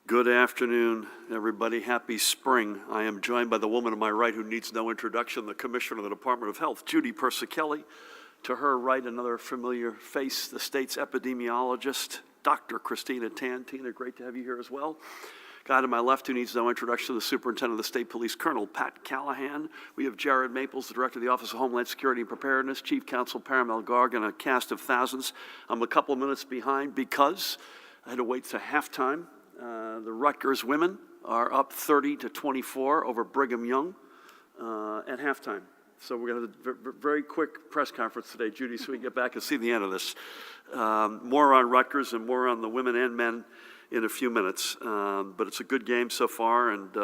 Good afternoon, everybody. Happy spring. I am joined by the woman to my right who needs no introduction, the Commissioner of the Department of Health, Judy Persichilli. To her right, another familiar face, the state's epidemiologist, Dr. Christina Tan. Tina, great to have you here as well. Guy to my left who needs no introduction, the Superintendent of the State Police, Colonel Pat Callahan. We have Jared Maples, the Director of the Office of Homeland Security and Preparedness, Chief Counsel Paramel Garg, and a cast of thousands. I'm a couple of minutes behind because I had to wait to halftime. The Rutgers women are up 30-24 over Brigham Young at halftime. So we're going to have a very quick press conference today, Judy, so we can get back and see the end of this. More on Rutgers and more on the women and men in a few minutes. But it's a good game so far, and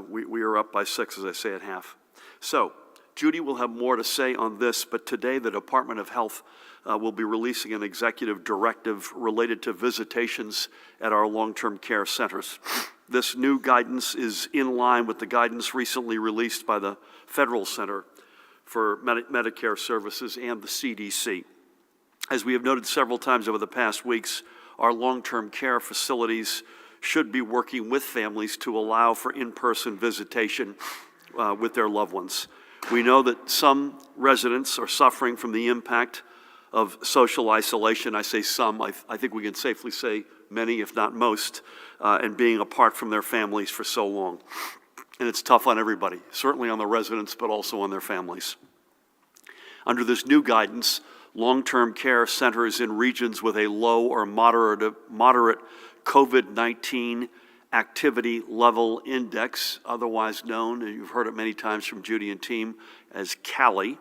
we are up by 6, as I say, at half. So Judy will have more to say on this, but today the Department of Health will be releasing an executive directive related to visitations at our long-term care centers. This new guidance is in line with the guidance recently released by the Federal Center for Medicare Services and the CDC. As we have noted several times over the past weeks, our long-term care facilities should be working with families to allow for in-person visitation with their loved ones. We know that some residents are suffering from the impact of social isolation. I say some, I think we can safely say many, if not most, and being apart from their families for so long. And it's tough on everybody, certainly on the residents, but also on their families. Under this new guidance, long-term care centers in regions with a low or moderate COVID-19 activity level index, otherwise known, and you've heard it many times from Judy and team, as CALI,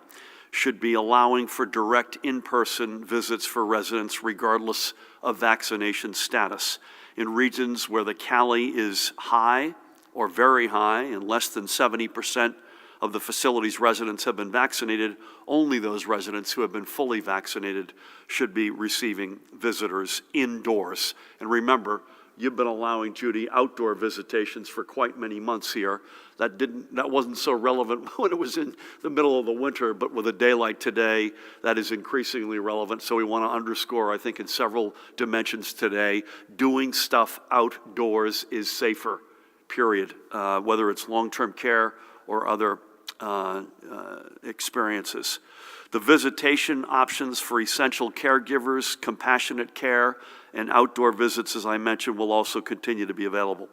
should be allowing for direct in-person visits for residents regardless of vaccination status. In regions where the CALI is high or very high and less than 70% of the facility's residents have been vaccinated, only those residents who have been fully vaccinated should be receiving visitors indoors. And remember, you've been allowing, Judy, outdoor visitations for quite many months here. That wasn't so relevant when it was in the middle of the winter, but with a day like today, that is increasingly relevant. So we want to underscore, I think, in several dimensions today, doing stuff outdoors is safer, period, whether it's long-term care or other experiences. The visitation options for essential caregivers, compassionate care, and outdoor visits, as I mentioned, will also continue to be available.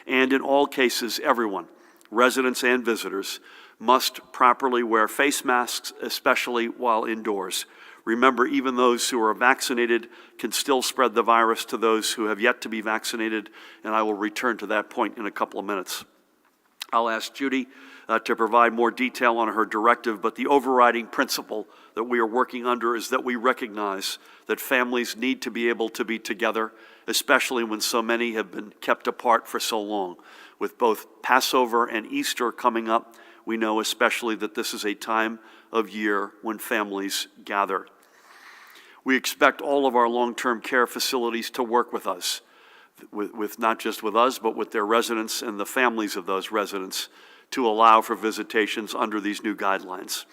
And in all cases, everyone, residents and visitors, must properly wear face masks, especially while indoors. Remember, even those who are vaccinated can still spread the virus to those who have yet to be vaccinated, and I will return to that point in a couple of minutes. I'll ask Judy to provide more detail on her directive, but the overriding principle that we are working under is that we recognize that families need to be able to be together, especially when so many have been kept apart for so long. With both Passover and Easter coming up, we know especially that this is a time of year when families gather. We expect all of our long-term care facilities to work with us, with not just with us, but with their residents and the families of those residents, to allow for visitations under these new guidelines.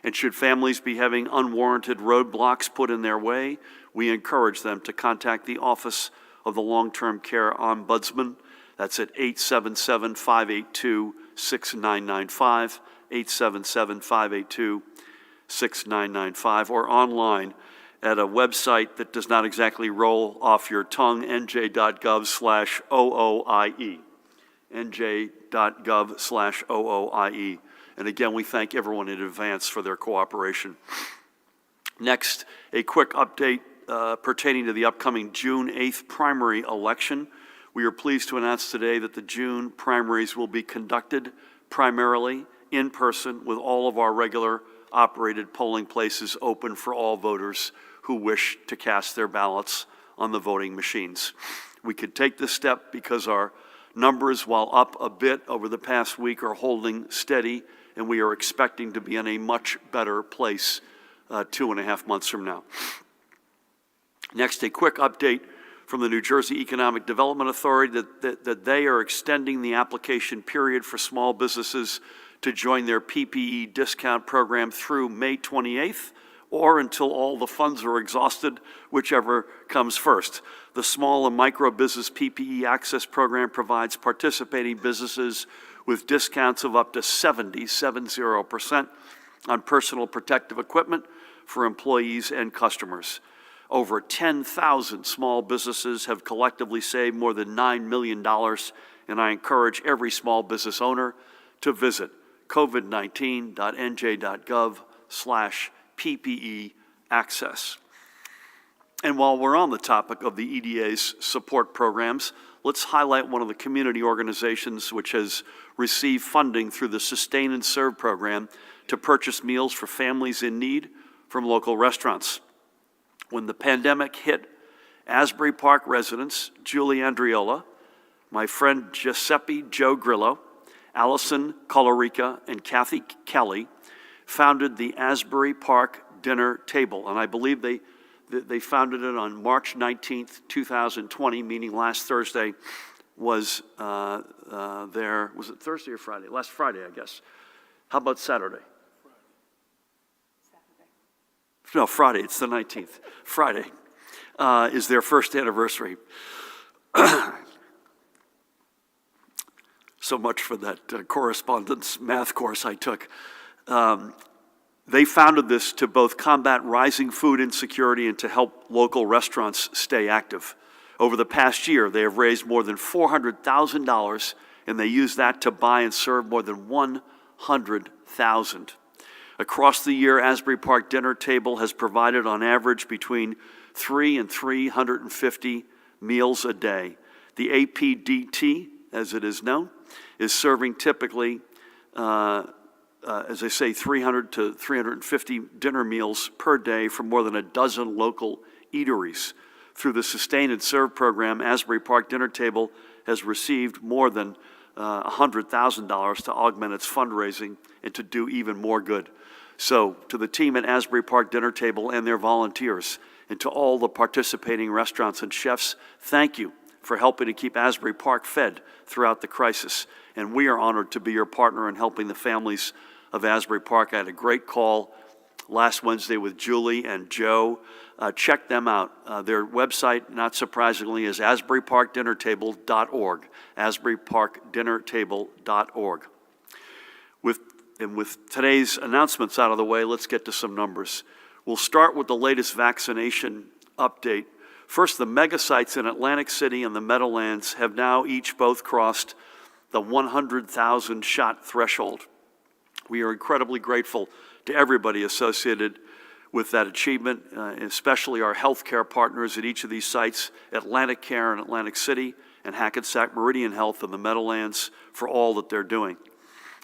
And should families be having unwarranted roadblocks put in their way, we encourage them to contact the Office of the Long-Term Care Ombudsman. That's at 877-582-6995, 877-582-6995, or online at a website that does not exactly roll off your tongue, nj.gov/OOIE. nj.gov/OOIE. And again, we thank everyone in advance for their cooperation. Next, a quick update pertaining to the upcoming June 8th primary election. We are pleased to announce today that the June primaries will be conducted primarily in person, with all of our regular operated polling places open for all voters who wish to cast their ballots on the voting machines. We could take this step because our numbers, while up a bit over the past week, are holding steady, and we are expecting to be in a much better place 2.5 months from now. Next, a quick update from the New Jersey Economic Development Authority that they are extending the application period for small businesses to join their PPE discount program through May 28th, or until all the funds are exhausted, whichever comes first. The Small and Micro Business PPE Access Program provides participating businesses with discounts of up to 70% on personal protective equipment for employees and customers. Over 10,000 small businesses have collectively saved more than $9 million, and I encourage every small business owner to visit covid19.nj.gov/PPE access. And while we're on the topic of the EDA's support programs, let's highlight one of the community organizations which has received funding through the Sustain and Serve program to purchase meals for families in need from local restaurants. When the pandemic hit, Asbury Park residents Julie Andriola, my friend Giuseppe Joe Grillo, Allison Colorica, and Kathy Kelly founded the Asbury Park Dinner Table, and I believe they founded it on March 19th, 2020, meaning last Thursday was was it Thursday or Friday? Last Friday, I guess. How about Saturday? No, Friday, it's the 19th. Friday is their first anniversary. So much for that correspondence math course I took. They founded this to both combat rising food insecurity and to help local restaurants stay active. Over the past year, they have raised more than $400,000, and they use that to buy and serve more than 100,000. Across the year, Asbury Park Dinner Table has provided on average between 300 and 350 meals a day. The APDT, as it is known, is serving typically, as I say, 300 to 350 dinner meals per day from more than a dozen local eateries. Through the Sustain and Serve program, Asbury Park Dinner Table has received more than $100,000 to augment its fundraising and to do even more good. So, to the team at Asbury Park Dinner Table and their volunteers, and to all the participating restaurants and chefs, thank you for helping to keep Asbury Park fed throughout the crisis. And we are honored to be your partner in helping the families of Asbury Park. I had a great call last Wednesday with Julie and Joe. Check them out. Their website, not surprisingly, is asburyparkdinnertable.org, asburyparkdinnertable.org. With today's announcements out of the way, let's get to some numbers. We'll start with the latest vaccination update. First, the mega sites in Atlantic City and the Meadowlands have now each both crossed the 100,000 shot threshold. We are incredibly grateful to everybody associated with that achievement, especially our healthcare partners at each of these sites, Atlantic Care in Atlantic City and Hackensack Meridian Health in the Meadowlands, for all that they're doing.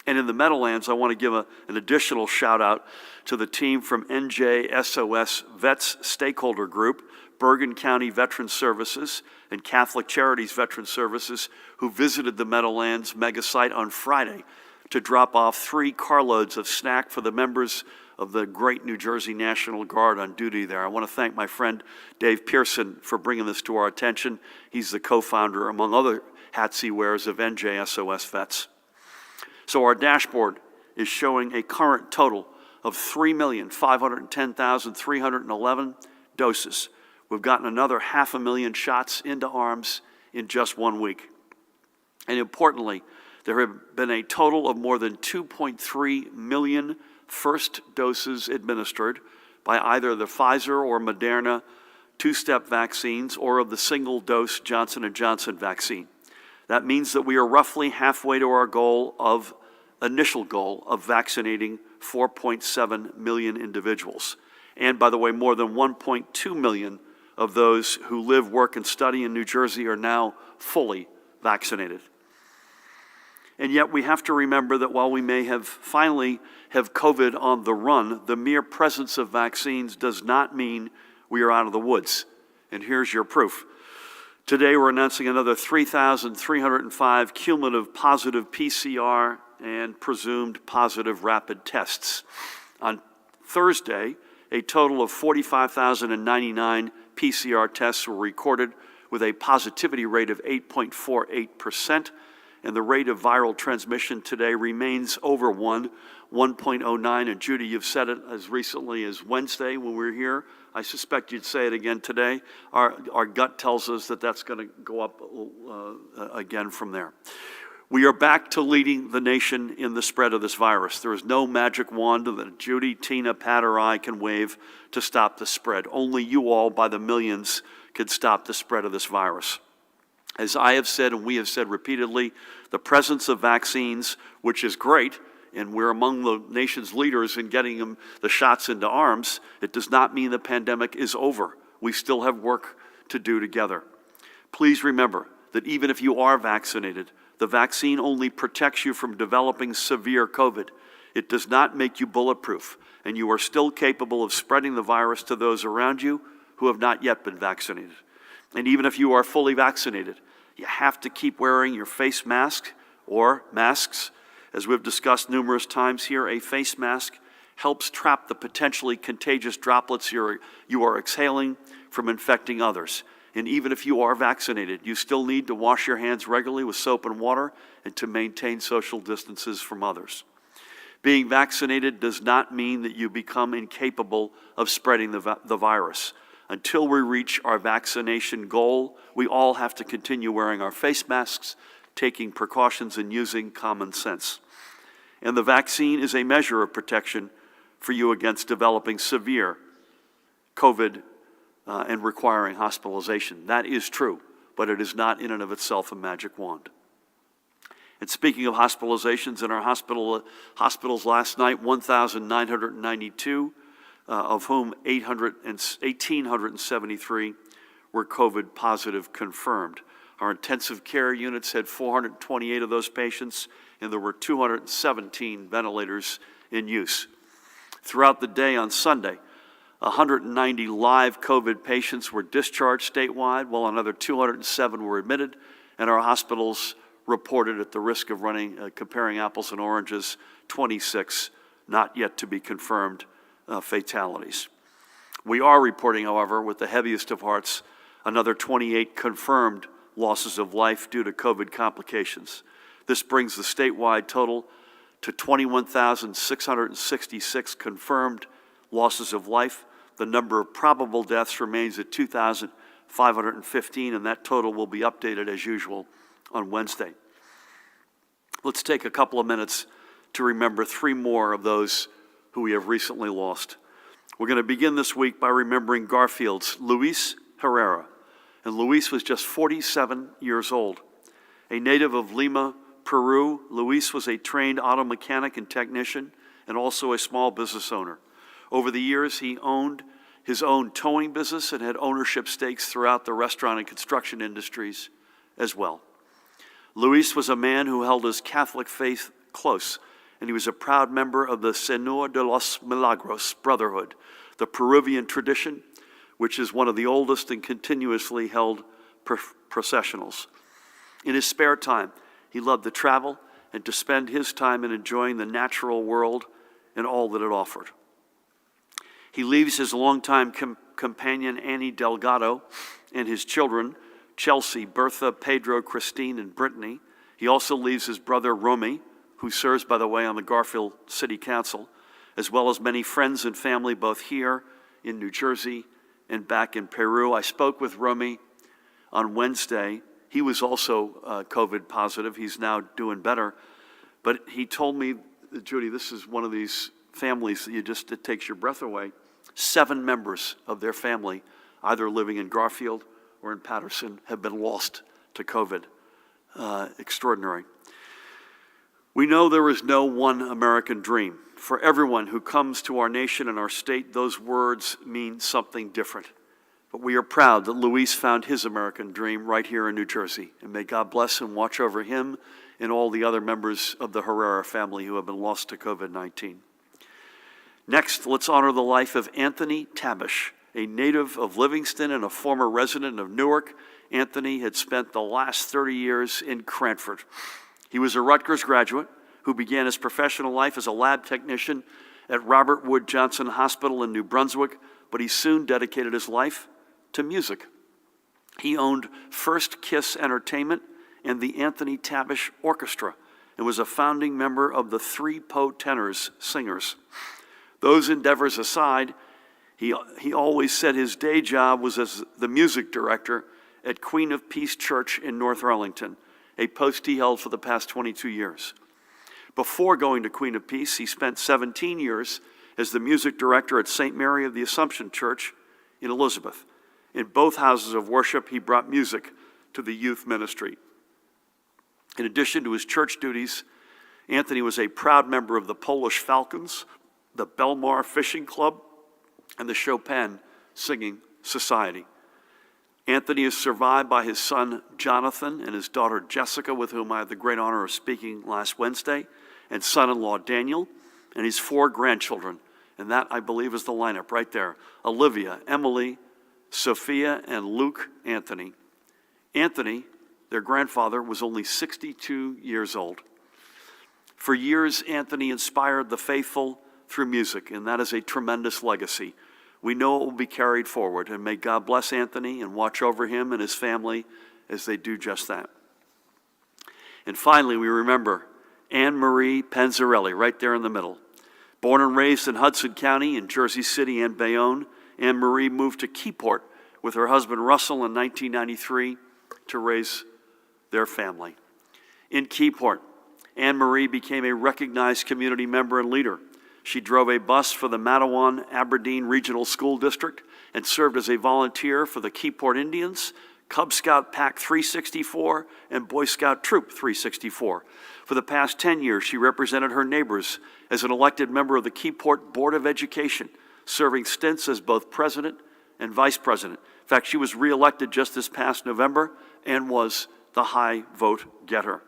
And in the Meadowlands, I want to give an additional shout out to the team from NJSOS Vets Stakeholder Group, Bergen County Veteran Services, and Catholic Charities Veteran Services, who visited the Meadowlands mega site on Friday to drop off 3 carloads of snack for the members of the great New Jersey National Guard on duty there. I want to thank my friend Dave Pearson for bringing this to our attention. He's the co-founder, among other hats he wears, of NJSOS Vets. So our dashboard is showing a current total of 3,510,311 doses. We've gotten another 500,000 shots into arms in just 1 week. And importantly, there have been a total of more than 2.3 million first doses administered by either the Pfizer or Moderna two-step vaccines or of the single-dose Johnson & Johnson vaccine. That means that we are roughly halfway to our initial goal of vaccinating 4.7 million individuals. And by the way, more than 1.2 million of those who live, work, and study in New Jersey are now fully vaccinated. And yet we have to remember that while we may finally have COVID on the run, the mere presence of vaccines does not mean we are out of the woods. And here's your proof. Today we're announcing another 3,305 cumulative positive PCR and presumed positive rapid tests. On Thursday, a total of 45,099 PCR tests were recorded with a positivity rate of 8.48%, and the rate of viral transmission today remains over 1, 1.09, and Judy, you've said it as recently as Wednesday when we were here. I suspect you'd say it again today. Our gut tells us that that's going to go up again from there. We are back to leading the nation in the spread of this virus. There is no magic wand that Judy, Tina, Pat, or I can wave to stop the spread. Only you all, by the millions, could stop the spread of this virus. As I have said and we have said repeatedly, the presence of vaccines, which is great, and we're among the nation's leaders in getting them the shots into arms, it does not mean the pandemic is over. We still have work to do together. Please remember that even if you are vaccinated, the vaccine only protects you from developing severe COVID. It does not make you bulletproof, and you are still capable of spreading the virus to those around you who have not yet been vaccinated. And even if you are fully vaccinated, you have to keep wearing your face mask or masks. As we've discussed numerous times here, a face mask helps trap the potentially contagious droplets you are exhaling from infecting others. And even if you are vaccinated, you still need to wash your hands regularly with soap and water and to maintain social distances from others. Being vaccinated does not mean that you become incapable of spreading the virus. Until we reach our vaccination goal, we all have to continue wearing our face masks, taking precautions, and using common sense. And the vaccine is a measure of protection for you against developing severe COVID and requiring hospitalization. That is true, but it is not in and of itself a magic wand. And speaking of hospitalizations, in our hospitals last night, 1,992, of whom 1,873 were COVID positive confirmed. Our intensive care units had 428 of those patients, and there were 217 ventilators in use. Throughout the day on Sunday, 190 live COVID patients were discharged statewide, while another 207 were admitted, and our hospitals reported, at the risk of comparing apples and oranges, 26 not yet to be confirmed fatalities. We are reporting, however, with the heaviest of hearts, another 28 confirmed losses of life due to COVID complications. This brings the statewide total to 21,666 confirmed losses of life. The number of probable deaths remains at 2,515, and that total will be updated as usual on Wednesday. Let's take a couple of minutes to remember three more of those who we have recently lost. We're going to begin this week by remembering Garfield's Luis Herrera. And Luis was just 47 years old. A native of Lima, Peru, Luis was a trained auto mechanic and technician and also a small business owner. Over the years, he owned his own towing business and had ownership stakes throughout the restaurant and construction industries as well. Luis was a man who held his Catholic faith close, and he was a proud member of the Señor de los Milagros Brotherhood, the Peruvian tradition, which is one of the oldest and continuously held processionals. In his spare time, he loved to travel and to spend his time in enjoying the natural world and all that it offered. He leaves his longtime companion, Annie Delgado, and his children, Chelsea, Bertha, Pedro, Christine, and Brittany. He also leaves his brother, Romy, who serves, by the way, on the Garfield City Council, as well as many friends and family both here in New Jersey and back in Peru. I spoke with Romy on Wednesday. He was also COVID positive. He's now doing better. But he told me, Judy, this is one of these families that it takes your breath away. 7 members of their family, either living in Garfield or in Patterson, have been lost to COVID. Extraordinary. We know there is no one American dream. For everyone who comes to our nation and our state, those words mean something different. But we are proud that Luis found his American dream right here in New Jersey. And may God bless and watch over him and all the other members of the Herrera family who have been lost to COVID-19. Next, let's honor the life of Anthony Tabish, a native of Livingston and a former resident of Newark. Anthony had spent the last 30 years in Cranford. He was a Rutgers graduate who began his professional life as a lab technician at Robert Wood Johnson Hospital in New Brunswick, but he soon dedicated his life to music. He owned First Kiss Entertainment and the Anthony Tabish Orchestra, and was a founding member of the Three Po Tenors Singers. Those endeavors aside, he always said his day job was as the music director at Queen of Peace Church in North Arlington, a post he held for the past 22 years. Before going to Queen of Peace, he spent 17 years as the music director at St. Mary of the Assumption Church in Elizabeth. In both houses of worship, he brought music to the youth ministry. In addition to his church duties, Anthony was a proud member of the Polish Falcons, the Belmar Fishing Club, and the Chopin Singing Society. Anthony is survived by his son Jonathan and his daughter Jessica, with whom I had the great honor of speaking last Wednesday, and son-in-law Daniel, and his 4 grandchildren. And that, I believe, is the lineup right there: Olivia, Emily, Sophia, and Luke Anthony. Anthony, their grandfather, was only 62 years old. For years, Anthony inspired the faithful through music, and that is a tremendous legacy. We know it will be carried forward, and may God bless Anthony and watch over him and his family as they do just that. And finally, we remember Anne Marie Panzarelli, right there in the middle. Born and raised in Hudson County, in Jersey City and Bayonne, Anne Marie moved to Keyport with her husband Russell in 1993 to raise their family. In Keyport, Anne Marie became a recognized community member and leader. She drove a bus for the Matawan Aberdeen Regional School District and served as a volunteer for the Keyport Indians, Cub Scout Pack 364, and Boy Scout Troop 364. For the past 10 years, she represented her neighbors as an elected member of the Keyport Board of Education, serving stints as both president and vice president. In fact, she was reelected just this past November and was the high vote getter.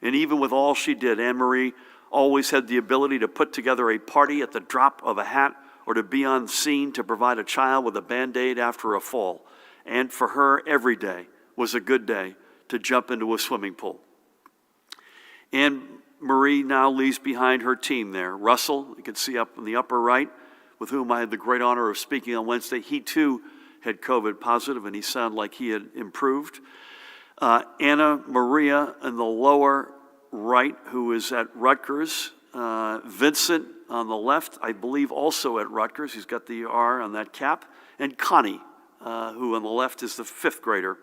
And even with all she did, Anne Marie always had the ability to put together a party at the drop of a hat or to be on scene to provide a child with a Band-Aid after a fall. And for her, every day was a good day to jump into a swimming pool. Anne Marie now leaves behind her team there. Russell, you can see up in the upper right, with whom I had the great honor of speaking on Wednesday. He too had COVID positive, and he sounded like he had improved. Anna Maria in the lower right, who is at Rutgers. Vincent on the left, I believe also at Rutgers. He's got the R on that cap. And Connie, who on the left is the 5th grader.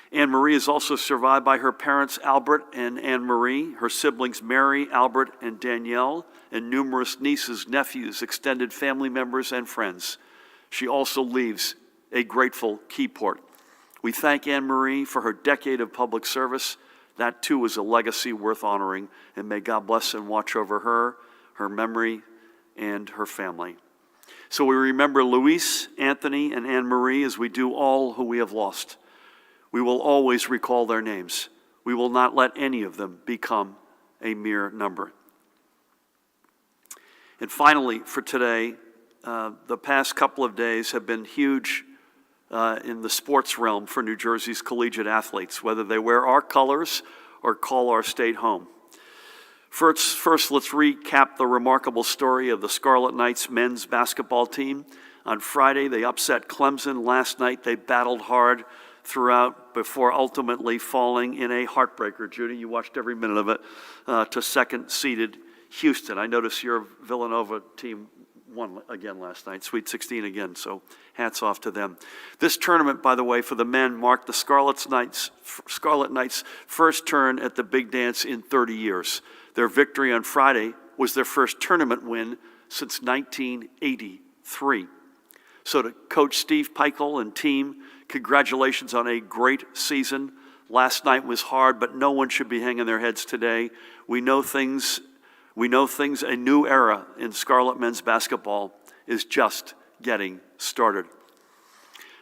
Anne Marie is also survived by her parents, Albert and Anne Marie, her siblings, Mary, Albert, and Danielle, and numerous nieces, nephews, extended family members, and friends. She also leaves a grateful Keyport. We thank Anne Marie for her decade of public service. That too is a legacy worth honoring, and may God bless and watch over her, her memory, and her family. So we remember Luis, Anthony, and Anne Marie as we do all who we have lost. We will always recall their names. We will not let any of them become a mere number. And finally, for today, the past couple of days have been huge in the sports realm for New Jersey's collegiate athletes, whether they wear our colors or call our state home. First, let's recap the remarkable story of the Scarlet Knights men's basketball team. On Friday, they upset Clemson. Last night, they battled hard throughout before ultimately falling in a heartbreaker. Judy, you watched every minute of it, to second-seeded Houston. I noticed your Villanova team won again last night, Sweet 16 again, so hats off to them. This tournament, by the way, for the men marked the Scarlet Knights' first turn at the big dance in 30 years. Their victory on Friday was their first tournament win since 1983. So to Coach Steve Peichel and team, congratulations on a great season. Last night was hard, but no one should be hanging their heads today. We know things, a new era in Scarlet men's basketball is just getting started.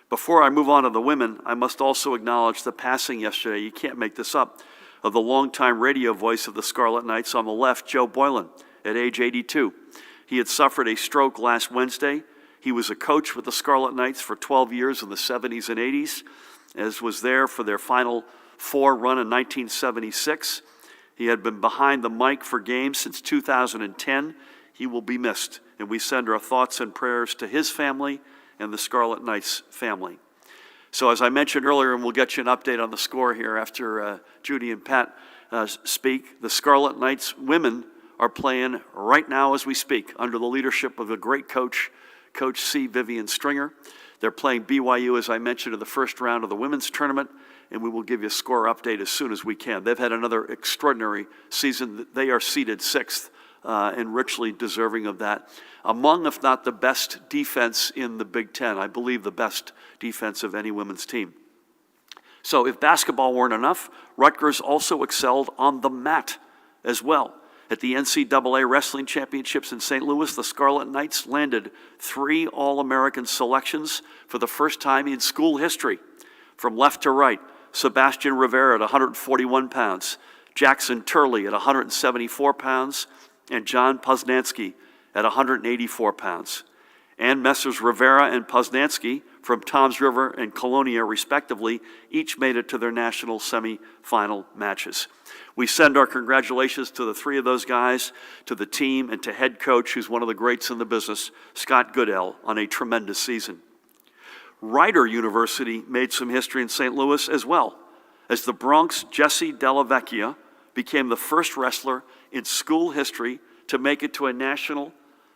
Before I move on to the women, I must also acknowledge the passing yesterday, you can't make this up, of the longtime radio voice of the Scarlet Knights on the left, Joe Boylan, at age 82. He had suffered a stroke last Wednesday. He was a coach with the Scarlet Knights for 12 years in the 70s and 80s, as was there for their Final Four run in 1976. He had been behind the mic for games since 2010. He will be missed, and we send our thoughts and prayers to his family and the Scarlet Knights family. So as I mentioned earlier, and we'll get you an update on the score here after Judy and Pat speak, the Scarlet Knights women are playing right now as we speak under the leadership of a great coach, Coach C. Vivian Stringer. They're playing BYU, as I mentioned, in the first round of the women's tournament, and we will give you a score update as soon as we can. They've had another extraordinary season. They are seeded 6th and richly deserving of that. Among, if not the best defense in the Big Ten, I believe the best defense of any women's team. So if basketball weren't enough, Rutgers also excelled on the mat as well. At the NCAA Wrestling Championships in St. Louis, the Scarlet Knights landed 3 All-American selections for the first time in school history. From left to right, Sebastian Rivera at 141 pounds, Jackson Turley at 174 pounds, and John Poznansky at 184 pounds. And Messrs. Rivera and Poznansky from Toms River and Colonia, respectively, each made it to their national semifinal matches. We send our congratulations to the 3 of those guys, to the team, and to head coach, who's one of the greats in the business, Scott Goodell, on a tremendous season. Rider University made some history in St. Louis as well, as the Bronx Jessie Della Vecchia became the first wrestler in school history to make it to a national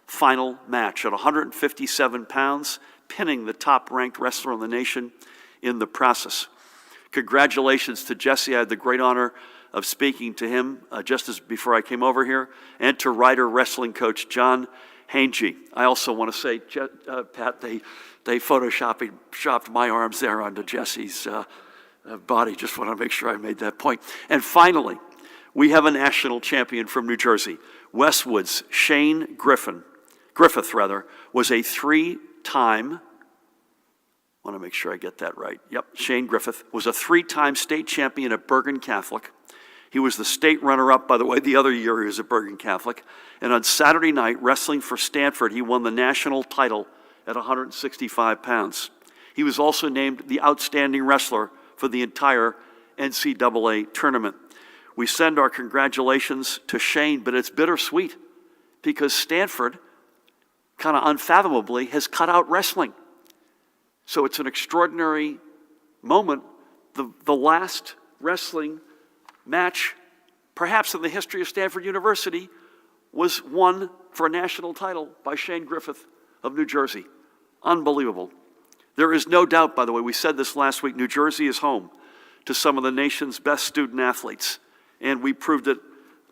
final match at 157 pounds, pinning the top-ranked wrestler in the nation in the process. Congratulations to Jesse. I had the great honor of speaking to him just as before I came over here, and to rider wrestling coach John Hange. I also want to say, Pat, they photoshopped my arms there onto Jesse's body. Just want to make sure I made that point. And finally, we have a national champion from New Jersey. Westwood's Shane Griffith was a 3-time, want to make sure I get that right. Yep, Shane Griffith was a 3-time state champion at Bergen Catholic. He was the state runner-up, by the way, the other year he was at Bergen Catholic. And on Saturday night, wrestling for Stanford, he won the national title at 165 pounds. He was also named the outstanding wrestler for the entire NCAA tournament. We send our congratulations to Shane, but it's bittersweet because Stanford, kind of unfathomably, has cut out wrestling. So it's an extraordinary moment. The last wrestling match, perhaps in the history of Stanford University, was won for a national title by Shane Griffith of New Jersey. Unbelievable. There is no doubt, by the way, we said this last week, New Jersey is home to some of the nation's best student athletes, and we proved it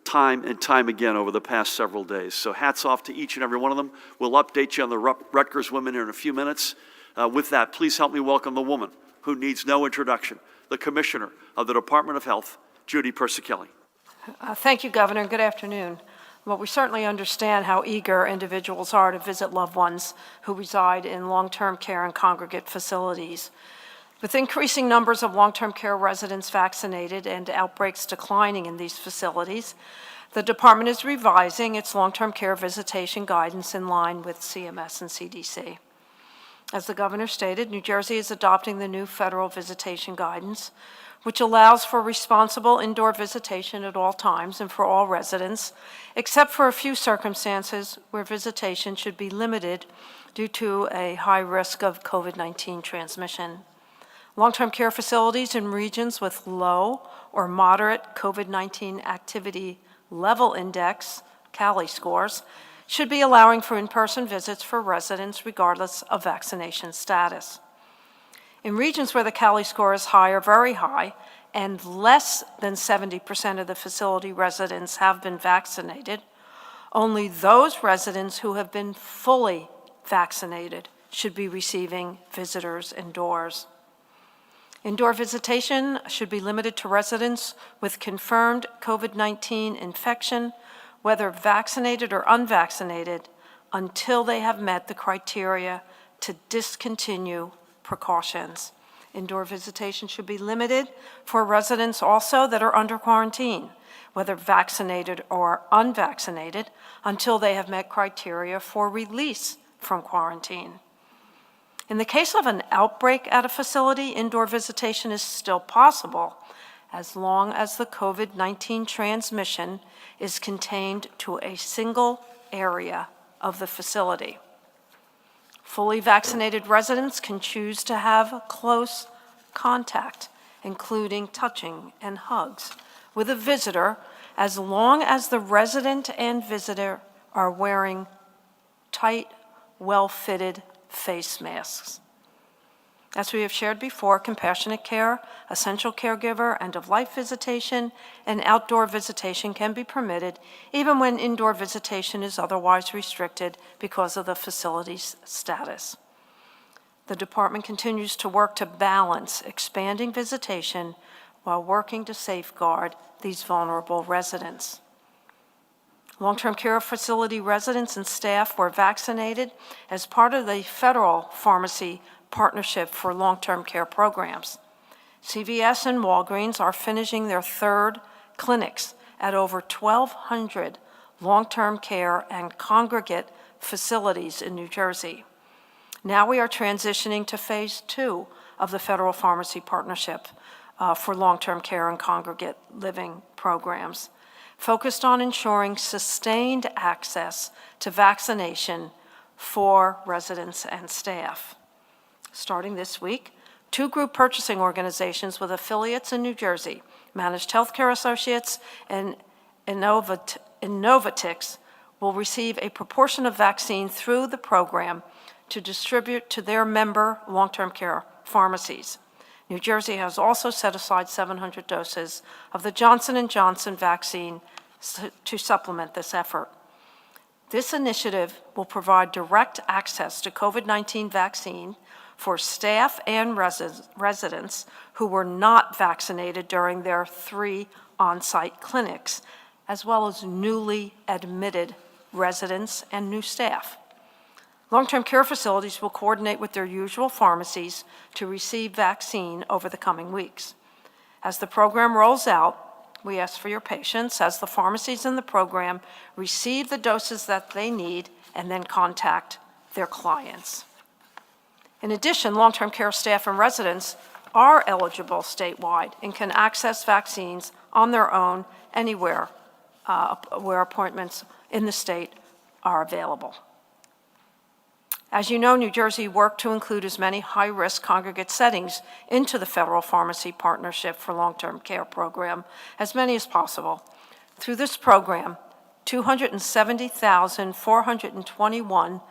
time and time again over the past several days. So hats off to each and every one of them. We'll update you on the Rutgers women here in a few minutes. With that, please help me welcome the woman who needs no introduction, the Commissioner of the Department of Health, Judy Persichelli. Thank you, Governor. Good afternoon. Well, we certainly understand how eager individuals are to visit loved ones who reside in long-term care and congregate facilities. With increasing numbers of long-term care residents vaccinated and outbreaks declining in these facilities, the department is revising its long-term care visitation guidance in line with CMS and CDC. As the governor stated, New Jersey is adopting the new federal visitation guidance, which allows for responsible indoor visitation at all times and for all residents, except for a few circumstances where visitation should be limited due to a high risk of COVID-19 transmission. Long-term care facilities in regions with low or moderate COVID-19 activity level index, CALI scores, should be allowing for in-person visits for residents regardless of vaccination status. In regions where the CALI score is high or very high, and less than 70% of the facility residents have been vaccinated, only those residents who have been fully vaccinated should be receiving visitors indoors. Indoor visitation should be limited to residents with confirmed COVID-19 infection, whether vaccinated or unvaccinated, until they have met the criteria to discontinue precautions. Indoor visitation should be limited for residents also that are under quarantine, whether vaccinated or unvaccinated, until they have met criteria for release from quarantine. In the case of an outbreak at a facility, indoor visitation is still possible as long as the COVID-19 transmission is contained to a single area of the facility. Fully vaccinated residents can choose to have close contact, including touching and hugs, with a visitor as long as the resident and visitor are wearing tight, well-fitted face masks. As we have shared before, compassionate care, essential caregiver, end-of-life visitation, and outdoor visitation can be permitted even when indoor visitation is otherwise restricted because of the facility's status. The department continues to work to balance expanding visitation while working to safeguard these vulnerable residents. Long-term care facility residents and staff were vaccinated as part of the Federal Pharmacy Partnership for Long-Term Care Programs. CVS and Walgreens are finishing their third clinics at over 1,200 long-term care and congregate facilities in New Jersey. Now we are transitioning to phase 2 of the Federal Pharmacy Partnership for long-term care and congregate living programs, focused on ensuring sustained access to vaccination for residents and staff. Starting this week, 2 group purchasing organizations with affiliates in New Jersey, Managed Healthcare Associates and Innovatix, will receive a proportion of vaccine through the program to distribute to their member long-term care pharmacies. New Jersey has also set aside 700 doses of the Johnson & Johnson vaccine to supplement this effort. This initiative will provide direct access to COVID-19 vaccine for staff and residents who were not vaccinated during their 3 on-site clinics, as well as newly admitted residents and new staff. Long-term care facilities will coordinate with their usual pharmacies to receive vaccine over the coming weeks. As the program rolls out, we ask for your patience as the pharmacies in the program receive the doses that they need and then contact their clients. In addition, long-term care staff and residents are eligible statewide and can access vaccines on their own anywhere where appointments in the state are available. As you know, New Jersey worked to include as many high-risk congregate settings into the Federal Pharmacy Partnership for Long-Term Care program, as many as possible. Through this program, 270,421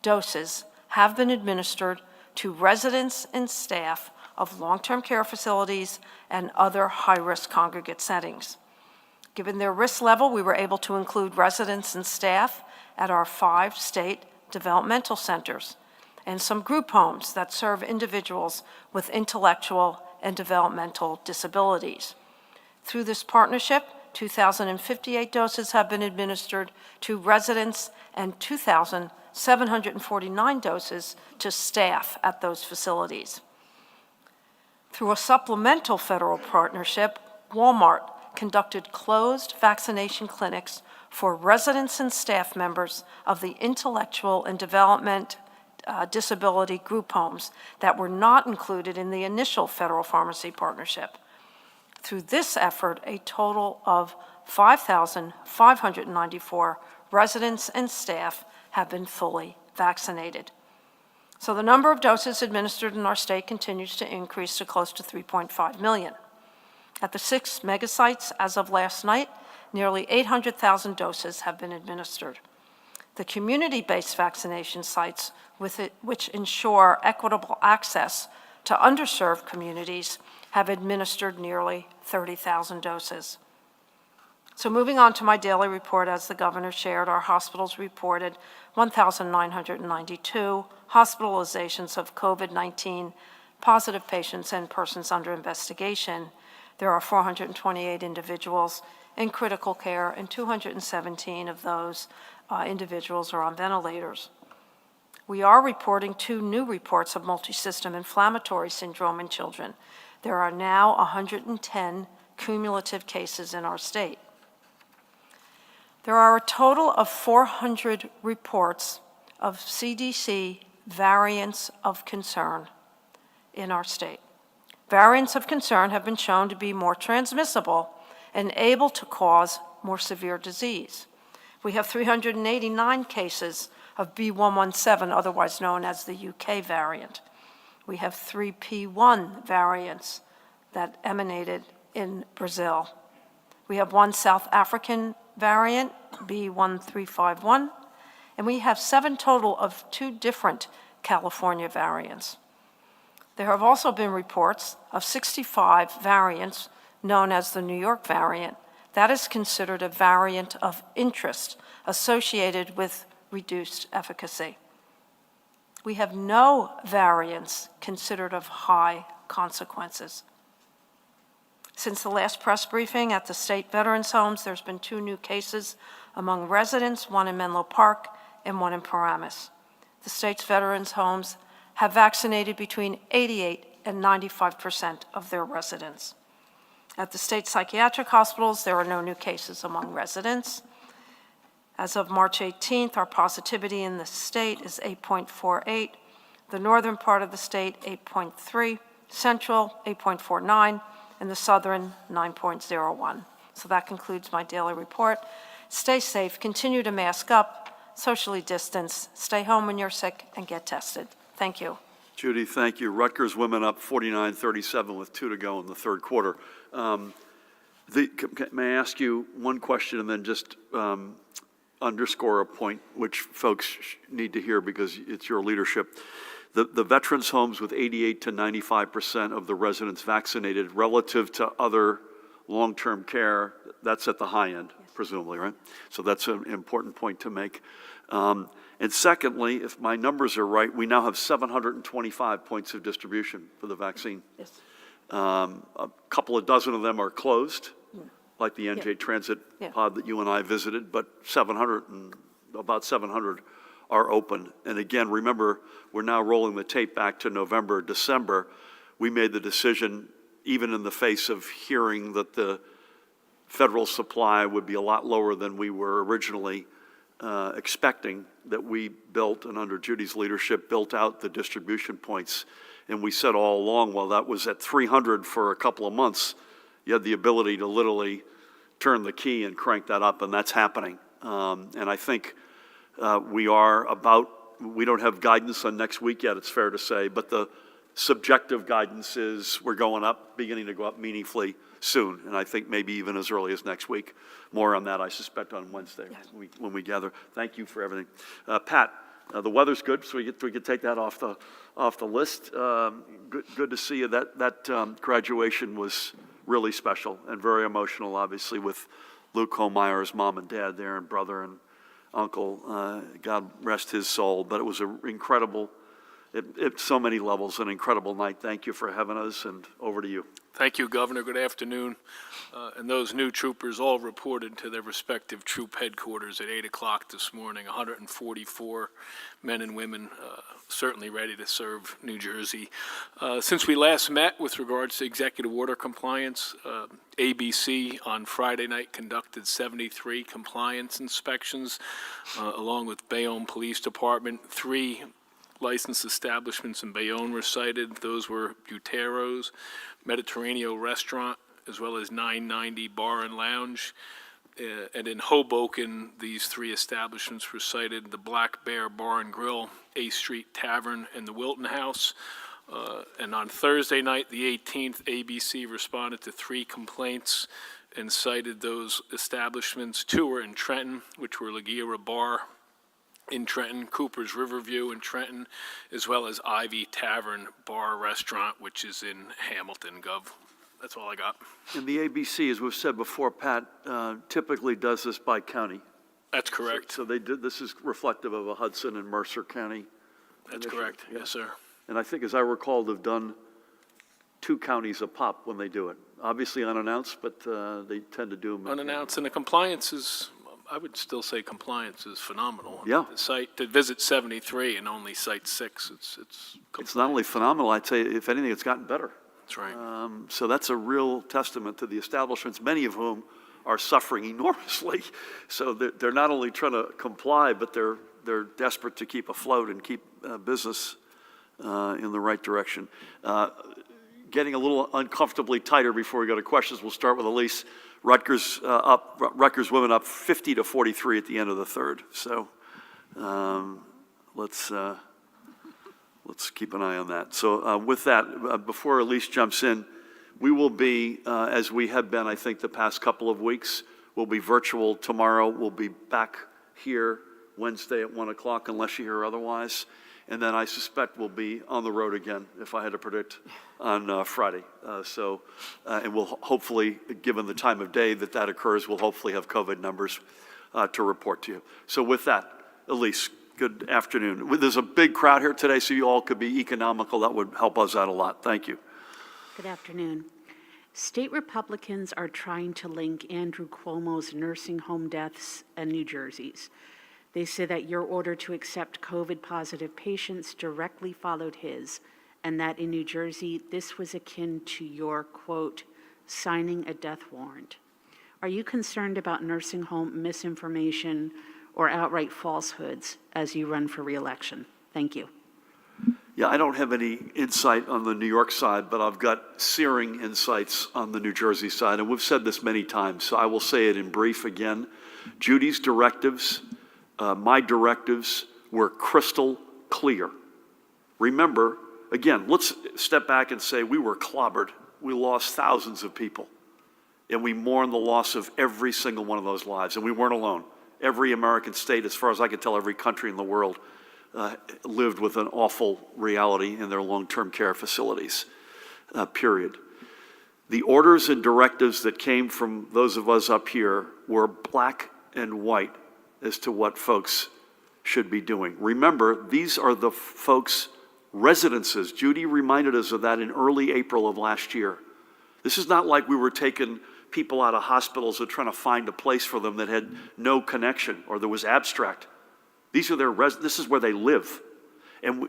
doses have been administered to residents and staff of long-term care facilities and other high-risk congregate settings. Given their risk level, we were able to include residents and staff at our 5 state developmental centers and some group homes that serve individuals with intellectual and developmental disabilities. Through this partnership, 2,058 doses have been administered to residents and 2,749 doses to staff at those facilities. Through a supplemental federal partnership, Walmart conducted closed vaccination clinics for residents and staff members of the intellectual and development disability group homes that were not included in the initial Federal Pharmacy Partnership. Through this effort, a total of 5,594 residents and staff have been fully vaccinated. So the number of doses administered in our state continues to increase to close to 3.5 million. At the 6 megasites as of last night, nearly 800,000 doses have been administered. The community-based vaccination sites, which ensure equitable access to underserved communities, have administered nearly 30,000 doses. So moving on to my daily report, as the governor shared, our hospitals reported 1,992 hospitalizations of COVID-19 positive patients and persons under investigation. There are 428 individuals in critical care, and 217 of those individuals are on ventilators. We are reporting 2 new reports of multisystem inflammatory syndrome in children. There are now 110 cumulative cases in our state. There are a total of 400 reports of CDC variants of concern in our state. Variants of concern have been shown to be more transmissible and able to cause more severe disease. We have 389 cases of B117, otherwise known as the UK variant. We have 3P1 variants that emanated in Brazil. We have one South African variant, B1351, and we have 7 total of 2 different California variants. There have also been reports of 65 variants known as the New York variant. That is considered a variant of interest associated with reduced efficacy. We have no variants considered of high consequences. Since the last press briefing at the state veterans homes, there's been 2 new cases among residents, one in Menlo Park and one in Paramus. The state's veterans homes have vaccinated between 88 and 95% of their residents. At the state psychiatric hospitals, there are no new cases among residents. As of March 18th, our positivity in the state is 8.48, the northern part of the state 8.3, central 8.49, and the southern 9.01. So that concludes my daily report. Stay safe, continue to mask up, socially distance, stay home when you're sick, and get tested. Thank you. Judy, thank you. Rutgers women up 49-37 with 2 to go in the third quarter. May I ask you one question and then just underscore a point which folks need to hear because it's your leadership. The veterans homes with 88 to 95% of the residents vaccinated relative to other long-term care, that's at the high end, presumably, right? So that's an important point to make. And secondly, if my numbers are right, we now have 725 points of distribution for the vaccine. Yes. A couple of dozen of them are closed, like the NJ Transit pod that you and I visited, but about 700 are open. And again, remember, we're now rolling the tape back to November, December. We made the decision, even in the face of hearing that the federal supply would be a lot lower than we were originally expecting, that we built, and under Judy's leadership, built out the distribution points. And we said all along, while that was at 300 for a couple of months, you had the ability to literally turn the key and crank that up, and that's happening. And I think we don't have guidance on next week yet, it's fair to say, but the subjective guidance is we're going up, beginning to go up meaningfully soon, and I think maybe even as early as next week. More on that, I suspect, on Wednesday when we gather. Thank you for everything. Pat, the weather's good, so we could take that off the list. Good to see you. That graduation was really special and very emotional, obviously, with Luke Holmeyer's mom and dad there, and brother and uncle. God rest his soul. But it was an incredible, at so many levels, an incredible night. Thank you for having us, and over to you. Thank you, Governor. Good afternoon. And those new troopers all reported to their respective troop headquarters at 8 o'clock this morning. 144 men and women certainly ready to serve New Jersey. Since we last met with regards to executive order compliance, ABC on Friday night conducted 73 compliance inspections, along with Bayonne Police Department. 3 licensed establishments in Bayonne were cited. Those were Butero's, Mediterranean Restaurant, as well as 990 Bar and Lounge. And in Hoboken, these 3 establishments were cited: the Black Bear Bar and Grill, A Street Tavern, and the Wilton House. And on Thursday night, the 18th, ABC responded to 3 complaints and cited those establishments. 2 were in Trenton, which were Laguerre Bar in Trenton, Cooper's Riverview in Trenton, as well as Ivy Tavern Bar Restaurant, which is in Hamilton, Gov. That's all I got. And the ABC, as we've said before, Pat, typically does this by county. That's correct. So they did. This is reflective of a Hudson and Mercer County. That's correct. Yeah. Yes, sir. And I think, as I recall, they've done 2 counties a pop when they do it. Obviously unannounced, but they tend to do them unannounced. And the compliance is, I would still say compliance is phenomenal. Yeah. The site, to visit 73 and only cite 6, it's not only phenomenal, I'd say, if anything, it's gotten better. That's right. So that's a real testament to the establishments, many of whom are suffering enormously. So they're not only trying to comply, but they're desperate to keep afloat and keep business in the right direction. Getting a little uncomfortably tighter before we go to questions. We'll start with Elise. Rutgers women up 50-43 at the end of the third. So let's let's keep an eye on that. So with that, before Elise jumps in, we will be, as we have been, I think, the past couple of weeks, we'll be virtual tomorrow. We'll be back here Wednesday at 1 o'clock, unless you hear otherwise. And then I suspect we'll be on the road again, if I had to predict, on Friday. And we'll hopefully, given the time of day that occurs, we'll hopefully have COVID numbers to report to you. So with that, Elise, good afternoon. There's a big crowd here today, so you all could be economical. That would help us out a lot. Thank you. Good afternoon. State Republicans are trying to link Andrew Cuomo's nursing home deaths and New Jersey's. They say that your order to accept COVID-positive patients directly followed his, and that in New Jersey, this was akin to your, quote, signing a death warrant. Are you concerned about nursing home misinformation or outright falsehoods as you run for re-election? Thank you. Yeah, I don't have any insight on the New York side, but I've got searing insights on the New Jersey side, and we've said this many times, so I will say it in brief again. Judy's directives, my directives were crystal clear. Remember, again, let's step back and say we were clobbered. We lost thousands of people, and we mourn the loss of every single one of those lives, and we weren't alone. Every American state, as far as I can tell, every country in the world lived with an awful reality in their long-term care facilities, period. The orders and directives that came from those of us up here were black and white as to what folks should be doing. Remember, these are the folks' residences. Judy reminded us of that in early April of last year. This is not like we were taking people out of hospitals and trying to find a place for them that had no connection or that was abstract. These are this is where they live. And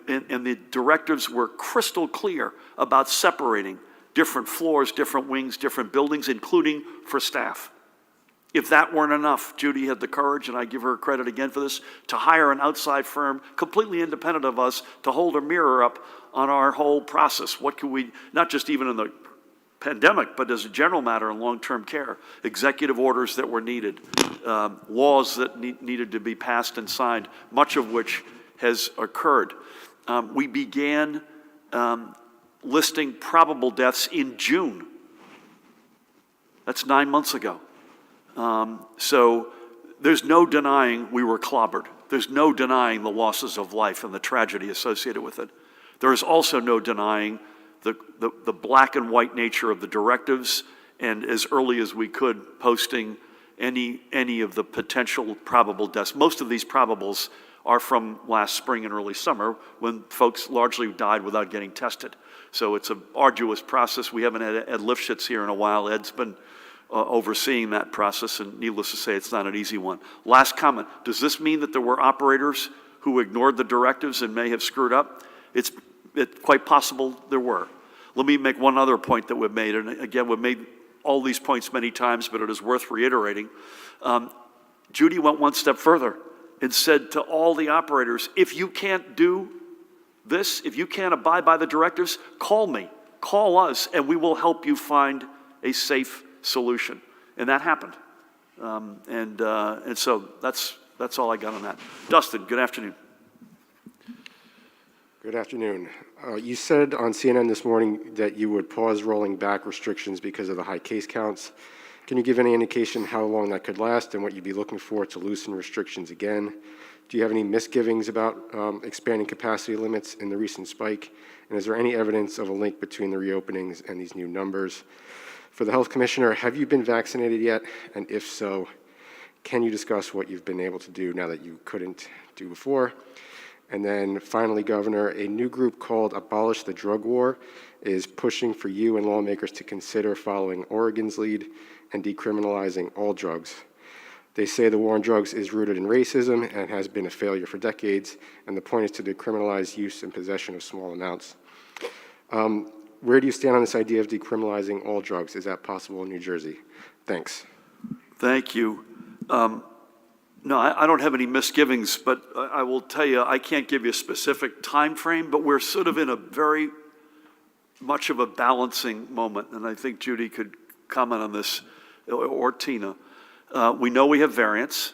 the directives were crystal clear about separating different floors, different wings, different buildings, including for staff. If that weren't enough, Judy had the courage, and I give her credit again for this, to hire an outside firm, completely independent of us, to hold a mirror up on our whole process. What can we, not just even in the pandemic, but as a general matter in long-term care, executive orders that were needed, laws that needed to be passed and signed, much of which has occurred. We began listing probable deaths in June. That's 9 months ago. So there's no denying we were clobbered. There's no denying the losses of life and the tragedy associated with it. There is also no denying the black and white nature of the directives, and as early as we could, posting any of the potential probable deaths. Most of these probables are from last spring and early summer, when folks largely died without getting tested. So it's an arduous process. We haven't had Ed Lifshitz here in a while. Ed's been overseeing that process, and needless to say, it's not an easy one. Last comment, does this mean that there were operators who ignored the directives and may have screwed up? It's quite possible there were. Let me make one other point that we've made, and again, we've made all these points many times, but it is worth reiterating. Judy went one step further and said to all the operators, if you can't do this, if you can't abide by the directives, call me, call us, and we will help you find a safe solution. And that happened. And so that's all I got on that. Dustin, good afternoon. Good afternoon. You said on CNN this morning that you would pause rolling back restrictions because of the high case counts. Can you give any indication how long that could last and what you'd be looking for to loosen restrictions again? Do you have any misgivings about expanding capacity limits in the recent spike? And is there any evidence of a link between the reopenings and these new numbers? For the Health Commissioner, have you been vaccinated yet? And if so, can you discuss what you've been able to do now that you couldn't do before? And then finally, Governor, a new group called Abolish the Drug War is pushing for you and lawmakers to consider following Oregon's lead and decriminalizing all drugs. They say the war on drugs is rooted in racism and has been a failure for decades, and the point is to decriminalize use and possession of small amounts. Where do you stand on this idea of decriminalizing all drugs? Is that possible in New Jersey? Thanks. Thank you. No, I don't have any misgivings, but I will tell you, I can't give you a specific time frame, but we're sort of in a very much of a balancing moment, and I think Judy could comment on this, or Tina. We know we have variants.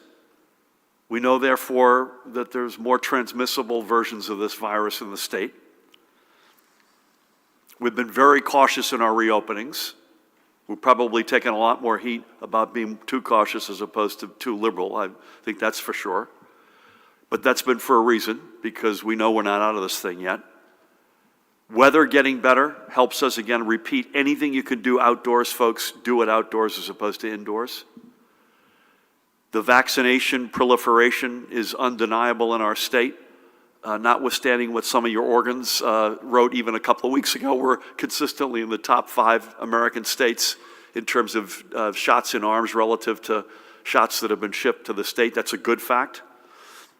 We know, therefore, that there's more transmissible versions of this virus in the state. We've been very cautious in our reopenings. We've probably taken a lot more heat about being too cautious as opposed to too liberal. I think that's for sure. But that's been for a reason, because we know we're not out of this thing yet. Weather getting better helps us, again, repeat anything you can do outdoors, folks, do it outdoors as opposed to indoors. The vaccination proliferation is undeniable in our state. Notwithstanding what some of your organs wrote even a couple of weeks ago, we're consistently in the top 5 American states in terms of shots in arms relative to shots that have been shipped to the state. That's a good fact.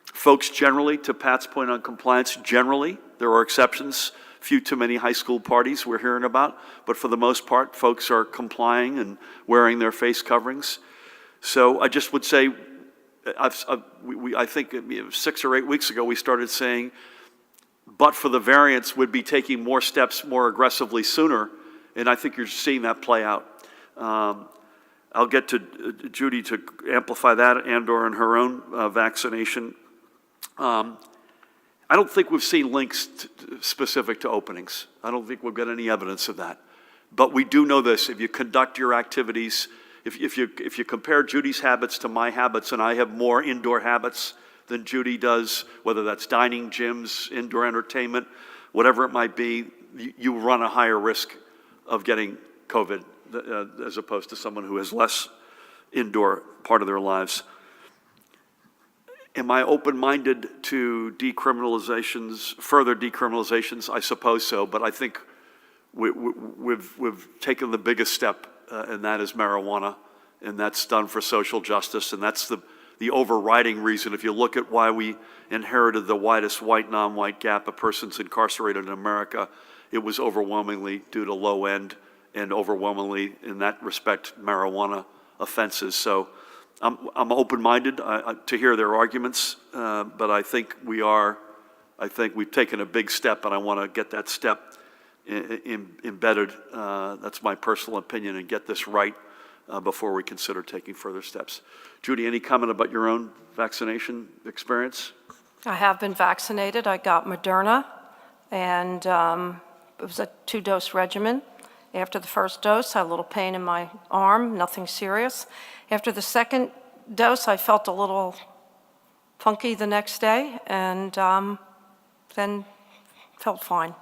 Folks generally, to Pat's point on compliance, generally, there are exceptions, few too many high school parties we're hearing about, but for the most part, folks are complying and wearing their face coverings. So I just would say, I think 6 or 8 weeks ago, we started saying, but for the variants, we'd be taking more steps more aggressively sooner, and I think you're seeing that play out. I'll get to Judy to amplify that and/or in her own vaccination. I don't think we've seen links specific to openings. I don't think we've got any evidence of that. But we do know this: if you conduct your activities, if you compare Judy's habits to my habits, and I have more indoor habits than Judy does, whether that's dining, gyms, indoor entertainment, whatever it might be, you run a higher risk of getting COVID as opposed to someone who has less indoor part of their lives. Am I open-minded to decriminalizations, further decriminalizations? I suppose so, but I think we've taken the biggest step, and that is marijuana, and that's done for social justice, and that's the overriding reason. If you look at why we inherited the widest white, non-white gap of persons incarcerated in America, it was overwhelmingly due to low end and overwhelmingly, in that respect, marijuana offenses. So I'm open-minded to hear their arguments, but I think we've taken a big step, and I want to get that step embedded. That's my personal opinion, and get this right before we consider taking further steps. Judy, any comment about your own vaccination experience? I have been vaccinated. I got Moderna, and it was a 2-dose regimen. After the first dose, I had a little pain in my arm, nothing serious. After the second dose, I felt a little funky the next day, and then felt fine.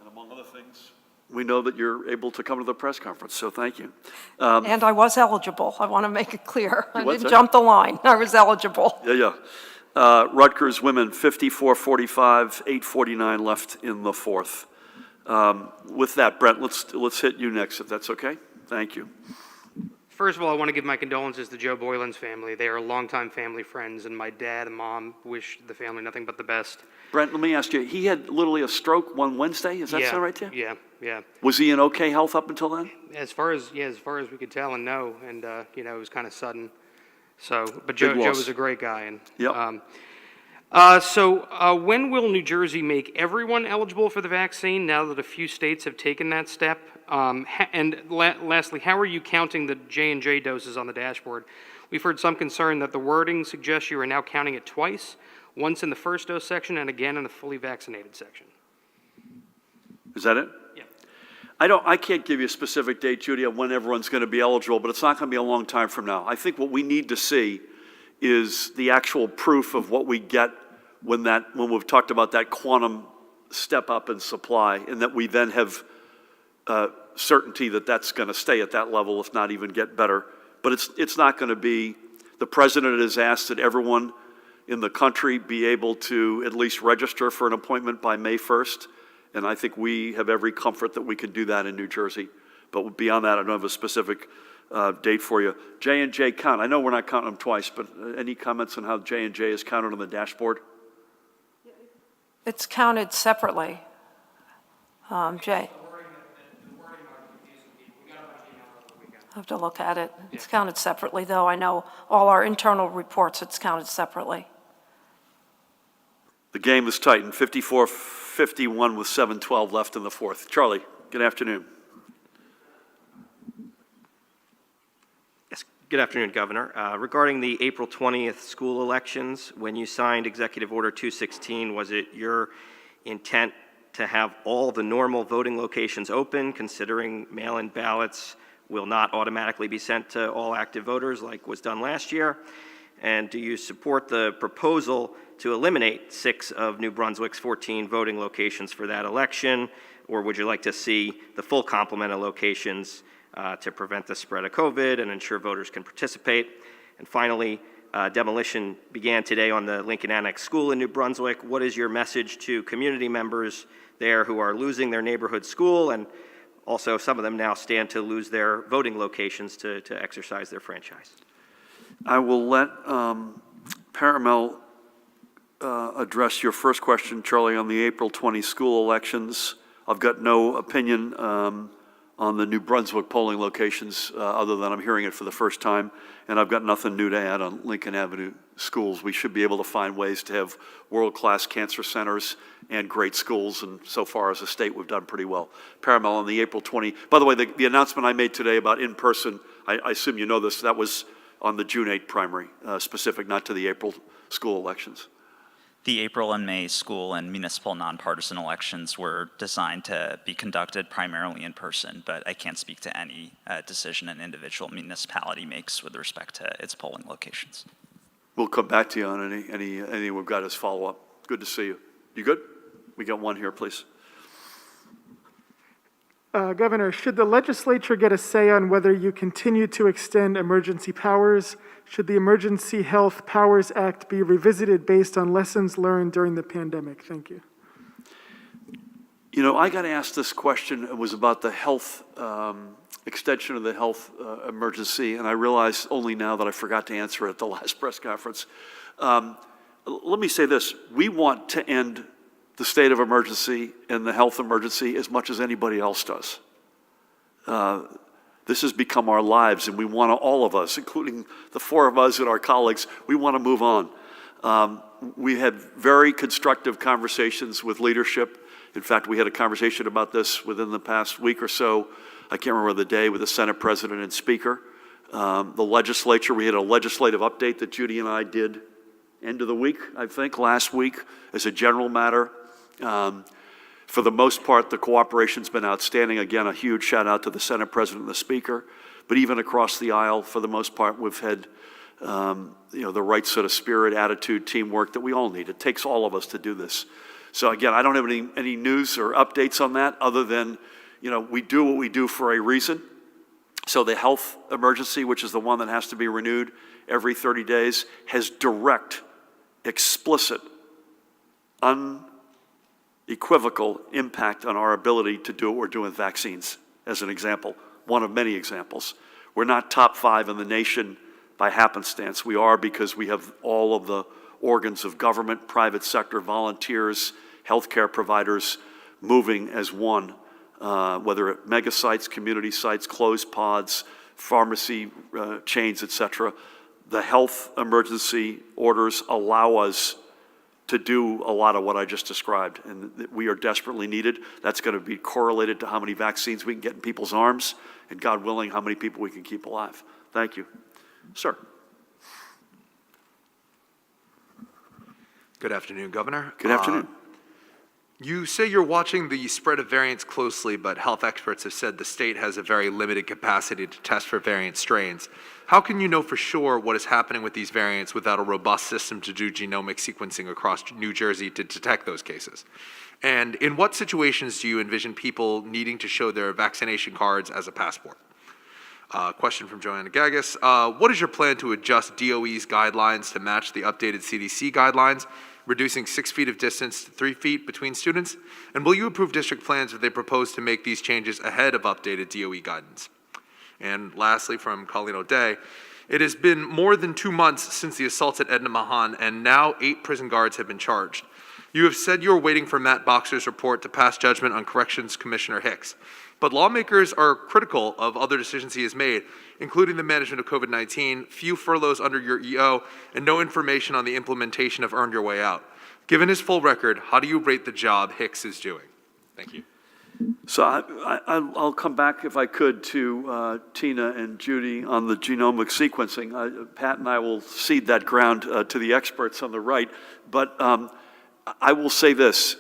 And among other things, we know that you're able to come to the press conference, so thank you. And I was eligible. I want to make it clear. I was, didn't sir? jump the line. I was eligible. Yeah. Rutgers women, 54-45, 8:49 left in the fourth. With that, Brent, let's hit you next, if that's okay. Thank you. First of all, I want to give my condolences to Joe Boylan's family. They are longtime family friends, and my dad and mom wish the family nothing but the best. Brent, let me ask you, he had literally a stroke one Wednesday, is that sound right to you? Yeah. Was he in okay health up until then? As far as we could tell and know, and it was kind of sudden. So, but Big Joe loss. was a great guy, and Yep. So when will New Jersey make everyone eligible for the vaccine now that a few states have taken that step? Lastly, how are you counting the J&J doses on the dashboard? We've heard some concern that the wording suggests you are now counting it twice, once in the first dose section and again in the fully vaccinated section. Is that it? Yeah. I can't give you a specific date, Judy, on when everyone's going to be eligible, but it's not going to be a long time from now. I think what we need to see is the actual proof of what we get when we've talked about that quantum step up in supply, and that we then have certainty that that's going to stay at that level, if not even get better. But it's not going to be, the president has asked that everyone in the country be able to at least register for an appointment by May 1st, and I think we have every comfort that we can do that in New Jersey. But beyond that, I don't have a specific date for you. J&J count. I know we're not counting them twice, but any comments on how J&J is counted on the dashboard? It's counted separately. Jay. I have to look at it. It's counted separately, though. I know all our internal reports, it's counted separately. The game is tightened, 54-51 with 7:12 left in the fourth. Charlie, good afternoon. Yes, good afternoon, Governor. Regarding the April 20th school elections, when you signed Executive Order 216, was it your intent to have all the normal voting locations open, considering mail-in ballots will not automatically be sent to all active voters like was done last year? And do you support the proposal to eliminate 6 of New Brunswick's 14 voting locations for that election? Or would you like to see the full complement of locations to prevent the spread of COVID and ensure voters can participate? And finally, demolition began today on the Lincoln Annex School in New Brunswick. What is your message to community members there who are losing their neighborhood school, and also some of them now stand to lose their voting locations to exercise their franchise? I will let Paramel address your first question, Charlie, on the April 20 school elections. I've got no opinion on the New Brunswick polling locations other than I'm hearing it for the first time, and I've got nothing new to add on Lincoln Avenue schools. We should be able to find ways to have world-class cancer centers and great schools, and so far as a state, we've done pretty well. Paramel on the April 20, by the way, the announcement I made today about in-person, I assume you know this, that was on the June 8 primary, specific not to the April school elections. The April and May school and municipal nonpartisan elections were designed to be conducted primarily in person, but I can't speak to any decision an individual municipality makes with respect to its polling locations. We'll come back to you on anything we've got as follow-up. Good to see you. You good? We got one here, please. Governor, should the legislature get a say on whether you continue to extend emergency powers? Should the Emergency Health Powers Act be revisited based on lessons learned during the pandemic? Thank you. You know, I got asked this question. It was about the health, extension of the health emergency, and I realized only now that I forgot to answer it at the last press conference. Let me say this. We want to end the state of emergency and the health emergency as much as anybody else does. This has become our lives, and we want to, all of us, including the 4 of us and our colleagues, we want to move on. We had very constructive conversations with leadership. In fact, we had a conversation about this within the past week or so. I can't remember the day, with the Senate President and Speaker. The legislature, we had a legislative update that Judy and I did end of the week, I think, last week, as a general matter. For the most part, the cooperation's been outstanding. Again, a huge shout out to the Senate President and the Speaker. But even across the aisle, for the most part, we've had the right sort of spirit, attitude, teamwork that we all need. It takes all of us to do this. So again, I don't have any news or updates on that other than, we do what we do for a reason. So the health emergency, which is the one that has to be renewed every 30 days, has direct, explicit, unequivocal impact on our ability to do what we're doing with vaccines, as an example, one of many examples. We're not top 5 in the nation by happenstance. We are because we have all of the organs of government, private sector, volunteers, healthcare providers moving as one, whether at mega sites, community sites, closed pods, pharmacy chains, etc. The health emergency orders allow us to do a lot of what I just described, and we are desperately needed. That's going to be correlated to how many vaccines we can get in people's arms, and God willing, how many people we can keep alive. Thank you. Sir. Good afternoon, Governor. Good afternoon. You say you're watching the spread of variants closely, but health experts have said the state has a very limited capacity to test for variant strains. How can you know for sure what is happening with these variants without a robust system to do genomic sequencing across New Jersey to detect those cases? And in what situations do you envision people needing to show their vaccination cards as a passport? Question from Joanna Gagas. What is your plan to adjust DOE's guidelines to match the updated CDC guidelines, reducing 6 feet of distance to 3 feet between students? And will you approve district plans if they propose to make these changes ahead of updated DOE guidance? And lastly, from Colleen O'Day, it has been more than 2 months since the assaults at Edna Mahan, and now 8 prison guards have been charged. You have said you are waiting for Matt Boxer's report to pass judgment on Corrections Commissioner Hicks. But lawmakers are critical of other decisions he has made, including the management of COVID-19, few furloughs under your EO, and no information on the implementation of Earned Your Way Out. Given his full record, how do you rate the job Hicks is doing? Thank you. So I'll come back, if I could, to Tina and Judy on the genomic sequencing. Pat and I will cede that ground to the experts on the right. But I will say this.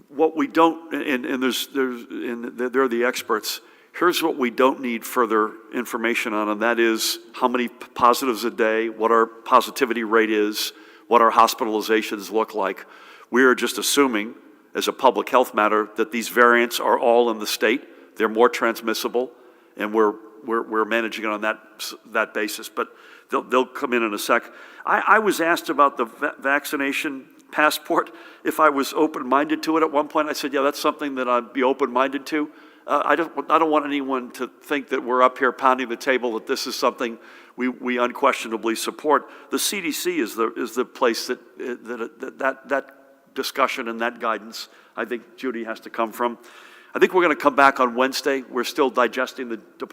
what we don't, and they're the experts, here's what we don't need further information on, and that is how many positives a day, what our positivity rate is, what our hospitalizations look like. We are just assuming, as a public health matter, that these variants are all in the state. They're more transmissible, and we're managing it on that basis. But they'll come in a sec. I was asked about the vaccination passport. If I was open-minded to it at one point, I said, yeah, that's something that I'd be open-minded to. I don't want anyone to think that we're up here pounding the table that this is something we unquestionably support. The CDC is the place that discussion and that guidance, I think, Judy, has to come from. I think we're going to come back on Wednesday. We're still digesting with the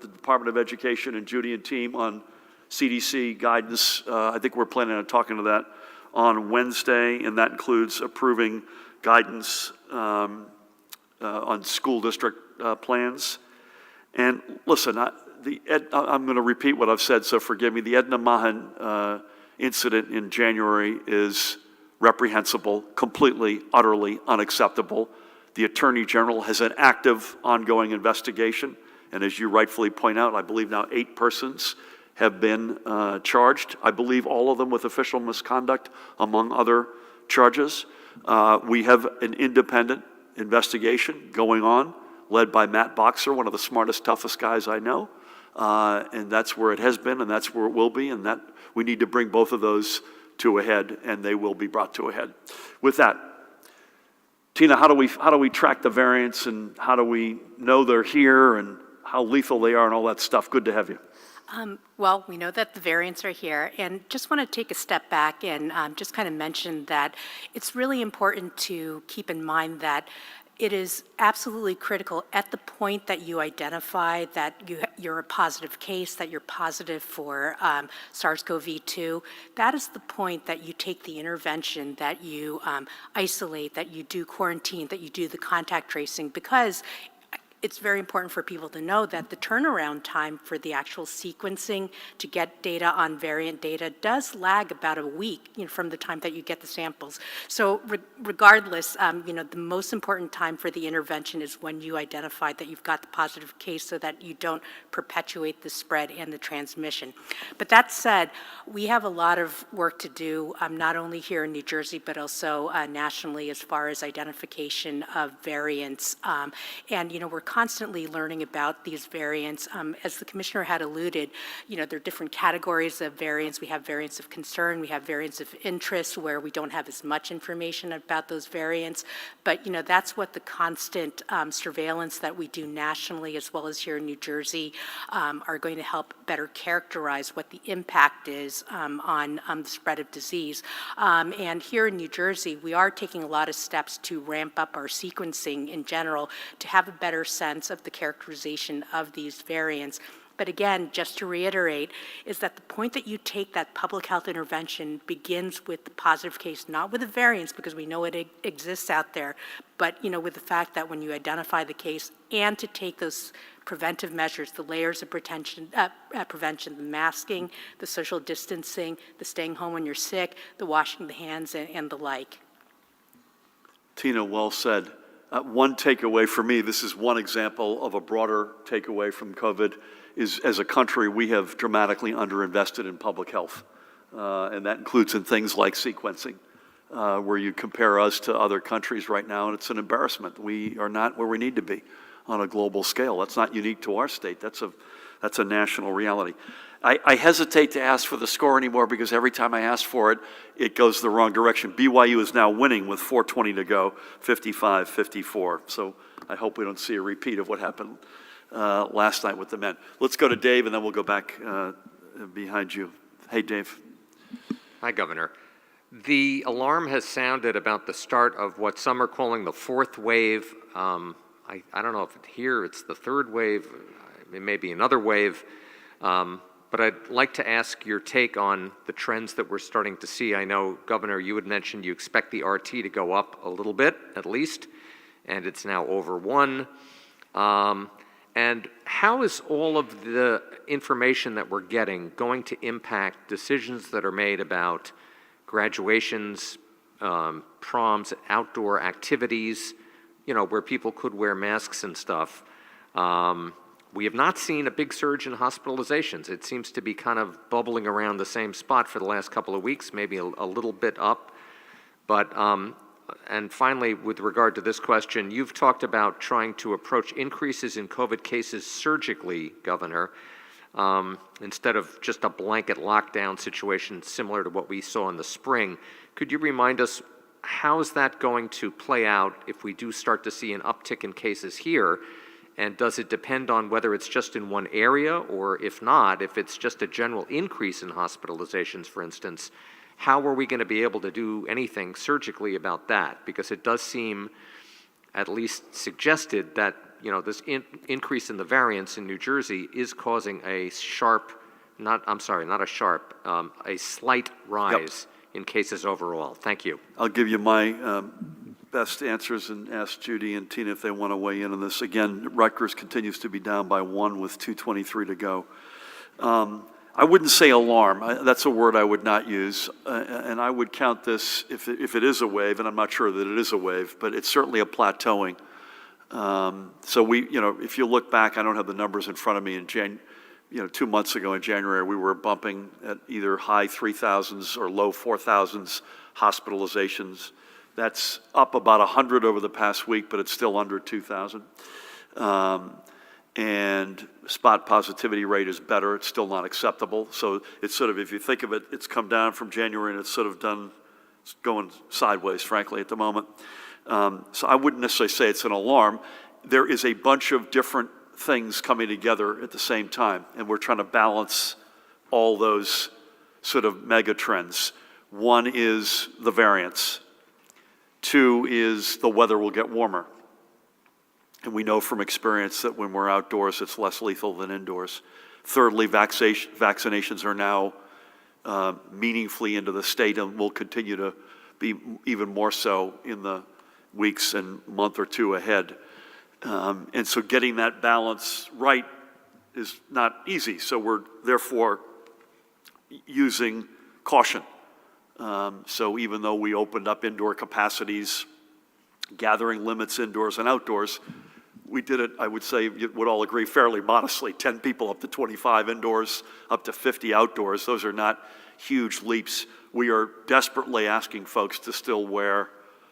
Department of Education and Judy and team on CDC guidance. I think we're planning on talking to that on Wednesday, and that includes approving guidance on school district plans. And listen, I'm going to repeat what I've said, so forgive me. The Edna Mahan incident in January is reprehensible, completely, utterly unacceptable. The Attorney General has an active, ongoing investigation, and as you rightfully point out, I believe now 8 persons have been charged. I believe all of them with official misconduct, among other charges. We have an independent investigation going on, led by Matt Boxer, one of the smartest, toughest guys I know. And that's where it has been, and that's where it will be, and that we need to bring both of those to a head, and they will be brought to a head. With that, Tina, how do we track the variants, and how do we know they're here, and how lethal they are, and all that stuff? Good to have you. Well, we know that the variants are here, and just want to take a step back and just kind of mention that it's really important to keep in mind that it is absolutely critical at the point that you identify that you're a positive case, that you're positive for SARS-CoV-2. That is the point that you take the intervention, that you isolate, that you do quarantine, that you do the contact tracing, because it's very important for people to know that the turnaround time for the actual sequencing to get data on variant data does lag about a week, from the time that you get the samples. So regardless, the most important time for the intervention is when you identify that you've got the positive case, so that you don't perpetuate the spread and the transmission. But that said, we have a lot of work to do, not only here in New Jersey, but also nationally, as far as identification of variants. And we're constantly learning about these variants. As the commissioner had alluded, there are different categories of variants. We have variants of concern, we have variants of interest, where we don't have as much information about those variants. But that's what the constant surveillance that we do nationally, as well as here in New Jersey, are going to help better characterize what the impact is on the spread of disease. And here in New Jersey, we are taking a lot of steps to ramp up our sequencing in general to have a better sense of the characterization of these variants. But again, just to reiterate, is that the point that you take that public health intervention begins with the positive case, not with the variants, because we know it exists out there, but with the fact that when you identify the case, and to take those preventive measures, the layers of prevention, the masking, the social distancing, the staying home when you're sick, the washing the hands, and the like. Tina, well said. One takeaway for me, this is one example of a broader takeaway from COVID, is as a country, we have dramatically underinvested in public health. And that includes in things like sequencing, where you compare us to other countries right now, and it's an embarrassment. We are not where we need to be on a global scale. That's not unique to our state. That's a national reality. I hesitate to ask for the score anymore, because every time I ask for it, it goes the wrong direction. BYU is now winning with 4:20 to go, 55-54. So I hope we don't see a repeat of what happened last night with the men. Let's go to Dave, and then we'll go back behind you. Hey, Dave. Hi, Governor. The alarm has sounded about the start of what some are calling the fourth wave. I don't know if here it's the third wave, it may be another wave. But I'd like to ask your take on the trends that we're starting to see. I know, Governor, you had mentioned you expect the RT to go up a little bit, at least, and it's now over 1. And how is all of the information that we're getting going to impact decisions that are made about graduations, proms, outdoor activities, where people could wear masks and stuff. We have not seen a big surge in hospitalizations. It seems to be kind of bubbling around the same spot for the last couple of weeks, maybe a little bit up. But, and finally, with regard to this question, you've talked about trying to approach increases in COVID cases surgically, Governor, instead of just a blanket lockdown situation similar to what we saw in the spring. Could you remind us, how is that going to play out if we do start to see an uptick in cases here? And does it depend on whether it's just in one area, or if not, if it's just a general increase in hospitalizations, for instance, how are we going to be able to do anything surgically about that? Because it does seem, at least suggested, that this increase in the variants in New Jersey is causing a slight rise in cases overall. Thank you. I'll give you my best answers and ask Judy and Tina if they want to weigh in on this. Again, Rutgers continues to be down by 1 with 2:23 to go. I wouldn't say alarm. That's a word I would not use. And I would count this, if it is a wave, and I'm not sure that it is a wave, but it's certainly a plateauing. So we, if you look back, I don't have the numbers in front of me, in 2 months ago in January, we were bumping at either high 3,000s or low 4,000s hospitalizations. That's up about 100 over the past week, but it's still under 2,000. And spot positivity rate is better. It's still not acceptable. So it's sort of, if you think of it, it's come down from January and it's sort of going sideways, frankly, at the moment. So I wouldn't necessarily say it's an alarm. There is a bunch of different things coming together at the same time, and we're trying to balance all those sort of mega trends. One is the variants. 2 is the weather will get warmer. And we know from experience that when we're outdoors, it's less lethal than indoors. Thirdly, vaccinations are now meaningfully into the state and will continue to be even more so in the weeks and month or two ahead. And so getting that balance right is not easy. So we're therefore using caution. So even though we opened up indoor capacities, gathering limits indoors and outdoors, we did it, I would say, you would all agree, fairly modestly. 10 people up to 25 indoors, up to 50 outdoors. Those are not huge leaps. We are desperately asking folks to still wear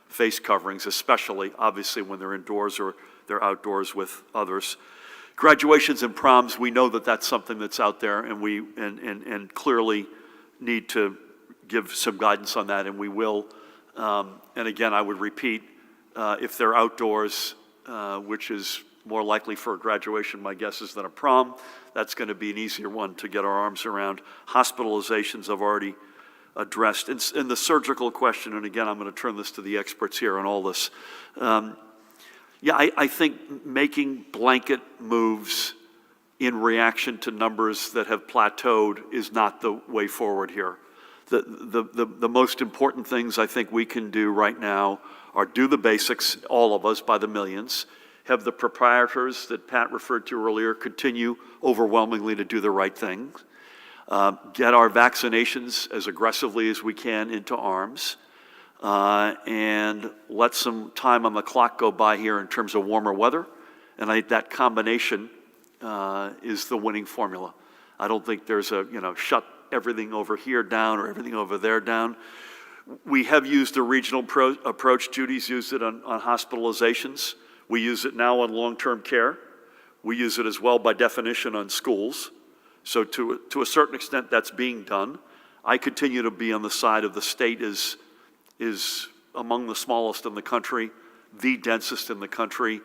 face coverings, especially, obviously, when they're indoors or they're outdoors with others. Graduations and proms, we know that that's something that's out there, and we and clearly need to give some guidance on that, and we will. And again, I would repeat, if they're outdoors, which is more likely for a graduation, my guess is, than a prom, that's going to be an easier one to get our arms around. Hospitalizations I've already addressed. And the surgical question, and again, I'm going to turn this to the experts here on all this. I think making blanket moves in reaction to numbers that have plateaued is not the way forward here. The most important things I think we can do right now are do the basics, all of us, by the millions, have the proprietors that Pat referred to earlier continue overwhelmingly to do the right things, get our vaccinations as aggressively as we can into arms, and let some time on the clock go by here in terms of warmer weather. And I think that combination is the winning formula. I don't think there's a, shut everything over here down or everything over there down. We have used a regional approach. Judy's used it on hospitalizations. We use it now on long-term care. We use it as well, by definition, on schools. So to a certain extent, that's being done. I continue to be on the side of the state is among the smallest in the country, the densest in the country.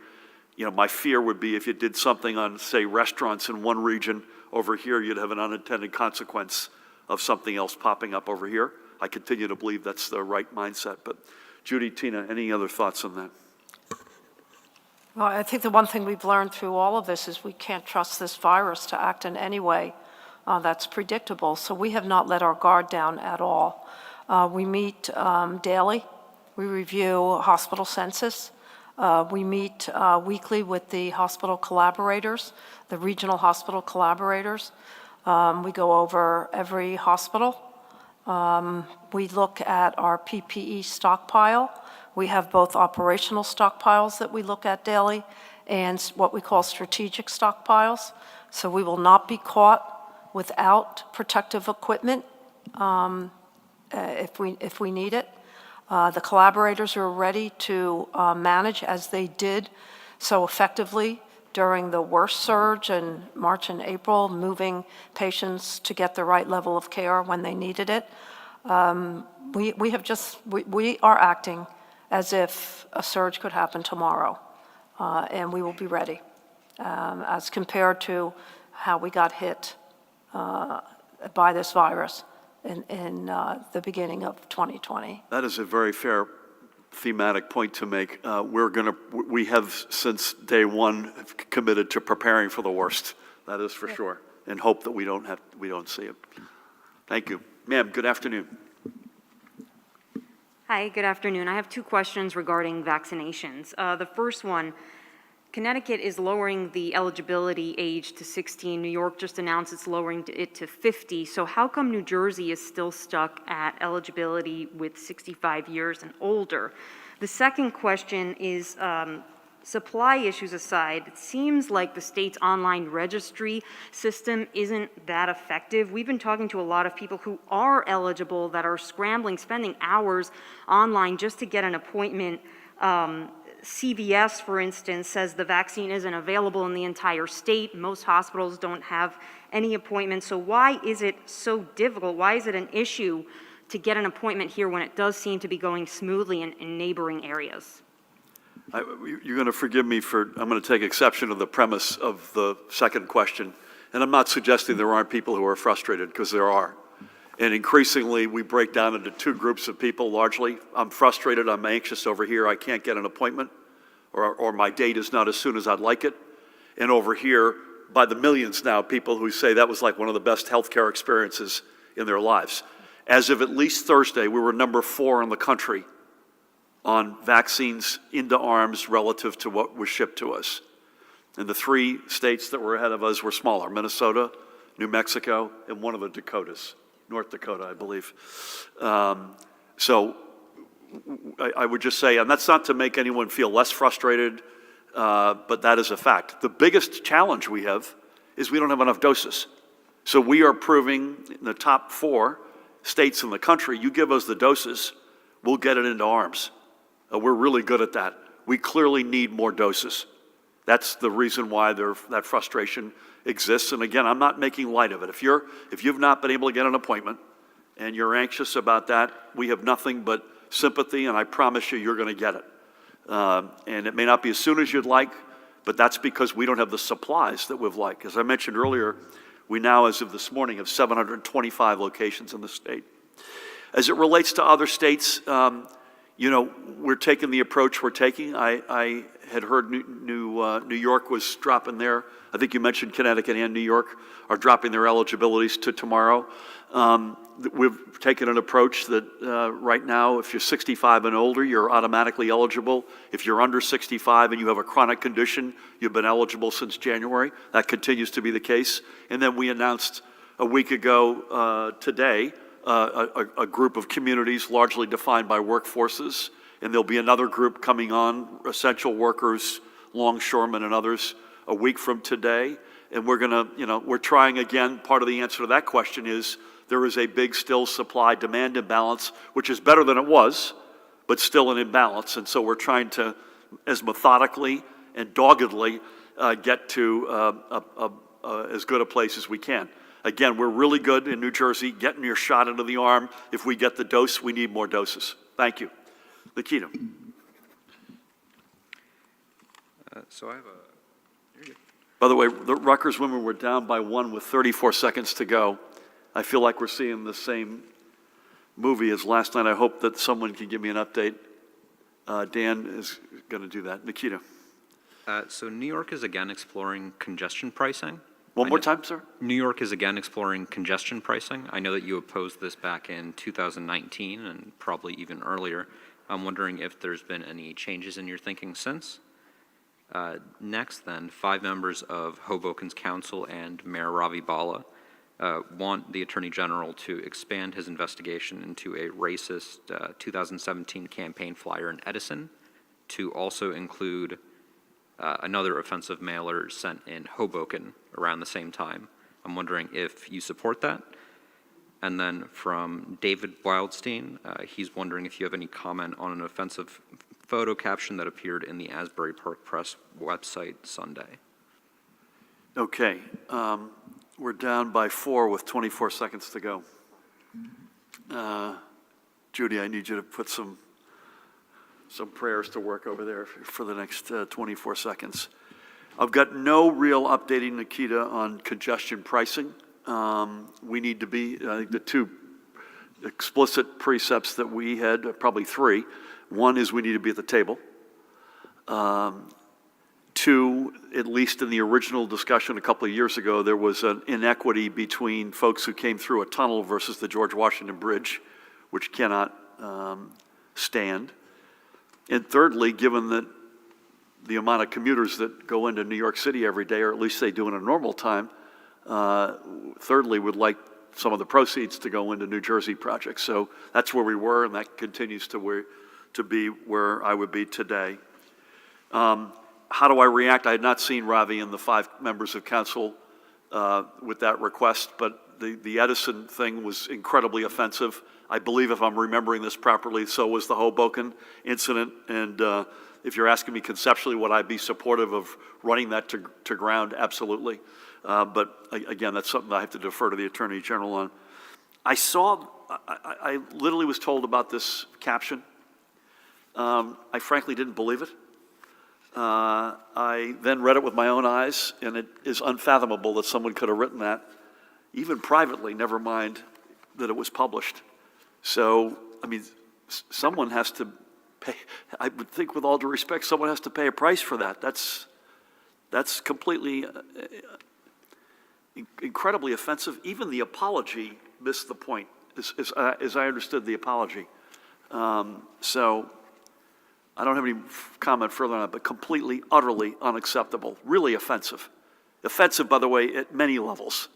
My fear would be if you did something on, say, restaurants in one region, over here you'd have an unintended consequence of something else popping up over here. I continue to believe that's the right mindset. But Judy, Tina, any other thoughts on that? Well, I think the one thing we've learned through all of this is we can't trust this virus to act in any way that's predictable. So we have not let our guard down at all. We meet daily. We review hospital census. We meet weekly with the hospital collaborators, the regional hospital collaborators. We go over every hospital We look at our PPE stockpile. We have both operational stockpiles that we look at daily and what we call strategic stockpiles. So we will not be caught without protective equipment if we need it. The collaborators are ready to manage as they did so effectively during the worst surge in March and April, moving patients to get the right level of care when they needed it. We are acting as if a surge could happen tomorrow, and we will be ready as compared to how we got hit by this virus in the beginning of 2020. That is a very fair thematic point to make. We have since day one committed to preparing for the worst. That is for sure, and hope that we don't see it. Thank you, ma'am. Good afternoon. Hi, good afternoon. I have two questions regarding vaccinations. The first one, Connecticut is lowering the eligibility age to 16. New York just announced it's lowering it to 50. So how come New Jersey is still stuck at eligibility with 65 years and older? The second question is, supply issues aside, it seems like the state's online registry system isn't that effective. We've been talking to a lot of people who are eligible that are scrambling, spending hours online just to get an appointment. CVS, for instance, says the vaccine isn't available in the entire state. Most hospitals don't have any appointments. So why is it so difficult? Why is it an issue to get an appointment here when it does seem to be going smoothly in neighboring areas? You're going to forgive me I'm going to take exception to the premise of the second question. And I'm not suggesting there aren't people who are frustrated, because there are. And increasingly, we break down into two groups of people largely. I'm frustrated, I'm anxious over here, I can't get an appointment, or my date is not as soon as I'd like it. And over here, by the millions now, people who say that was like one of the best healthcare experiences in their lives. As of at least Thursday, we were number 4 in the country on vaccines into arms relative to what was shipped to us. And the 3 states that were ahead of us were smaller: Minnesota, New Mexico, and one of the Dakotas, North Dakota, I believe. So I would just say, and that's not to make anyone feel less frustrated, but that is a fact. The biggest challenge we have is we don't have enough doses. So we are proving in the top 4 states in the country, you give us the doses, we'll get it into arms. We're really good at that. We clearly need more doses. That's the reason why that frustration exists. And again, I'm not making light of it. If you've not been able to get an appointment and you're anxious about that, we have nothing but sympathy, and I promise you're going to get it. And it may not be as soon as you'd like, but that's because we don't have the supplies that we've like. As I mentioned earlier, we now, as of this morning, have 725 locations in the state. As it relates to other states, we're taking the approach we're taking. I had heard New York was dropping their, I think you mentioned Connecticut and New York are dropping their eligibilities to tomorrow. We've taken an approach that right now, if you're 65 and older, you're automatically eligible. If you're under 65 and you have a chronic condition, you've been eligible since January. That continues to be the case. And then we announced a week ago today a group of communities largely defined by workforces, and there'll be another group coming on, essential workers, longshoremen and others, a week from today. And we're going to, we're trying again. Part of the answer to that question is there is a big still supply-demand imbalance, which is better than it was, but still an imbalance. And so we're trying to, as methodically and doggedly, get to as good a place as we can. Again, we're really good in New Jersey getting your shot into the arm. If we get the dose, we need more doses. Thank you. Nikita. So I have By the way, the Rutgers women were down by 1 with 34 seconds to go. I feel like we're seeing the same movie as last night. I hope that someone can give me an update. Dan is going to do that. Nikita. So New York is again exploring congestion pricing. One more time, sir? New York is again exploring congestion pricing. I know that you opposed this back in 2019 and probably even earlier. I'm wondering if there's been any changes in your thinking since. Next, then, 5 members of Hoboken's council and Mayor Ravi Bala want the Attorney General to expand his investigation into a racist 2017 campaign flyer in Edison, to also include another offensive mailer sent in Hoboken around the same time. I'm wondering if you support that. And then from David Wildstein, he's wondering if you have any comment on an offensive photo caption that appeared in the Asbury Park Press website Sunday. Okay, we're down by 4 with 24 seconds to go. Judy, I need you to put some prayers to work over there for the next 24 seconds. I've got no real updating, Nikita, on congestion pricing. We need to be, I think the two explicit precepts that we had, probably three. One is we need to be at the table. Two, at least in the original discussion a couple of years ago, there was an inequity between folks who came through a tunnel versus the George Washington Bridge, which cannot stand. And thirdly, given that the amount of commuters that go into New York City every day, or at least they do in a normal time, thirdly, would like some of the proceeds to go into New Jersey projects. So that's where we were, and that continues to be where I would be today. How do I react? I had not seen Ravi and the 5 members of council with that request, but the Edison thing was incredibly offensive. I believe, if I'm remembering this properly, so was the Hoboken incident. And if you're asking me conceptually, would I be supportive of running that to ground? Absolutely. But again, that's something I have to defer to the Attorney General on. I literally was told about this caption. I frankly didn't believe it. I then read it with my own eyes, and it is unfathomable that someone could have written that, even privately, never mind that it was published. So, I mean, someone has to pay. I would think, with all due respect, someone has to pay a price for that. That's completely incredibly offensive. Even the apology missed the point, as I understood the apology. So I don't have any comment further on it, but completely, utterly unacceptable, really offensive. Offensive, by the way, at many levels.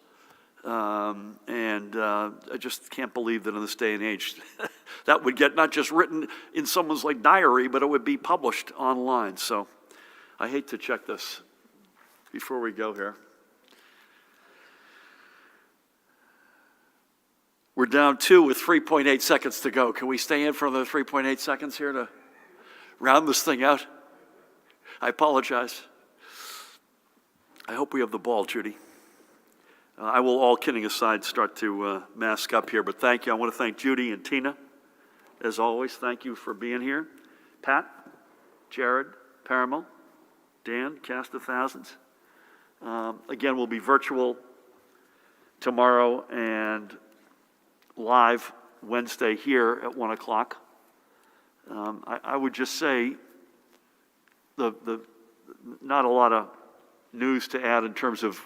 I just can't believe that in this day and age that would get not just written in someone's diary, but it would be published online. So I hate to check this before we go here. We're down 2 with 3.8 seconds to go. Can we stay in for another 3.8 seconds here to round this thing out? I apologize. I hope we have the ball, Judy. I will, all kidding aside, start to mask up here, but thank you. I want to thank Judy and Tina. As always, thank you for being here. Pat, Jared, Paramel, Dan, Cast of Thousands. Again, we'll be virtual tomorrow and live Wednesday here at 1 o'clock. I would just say not a lot of news to add in terms of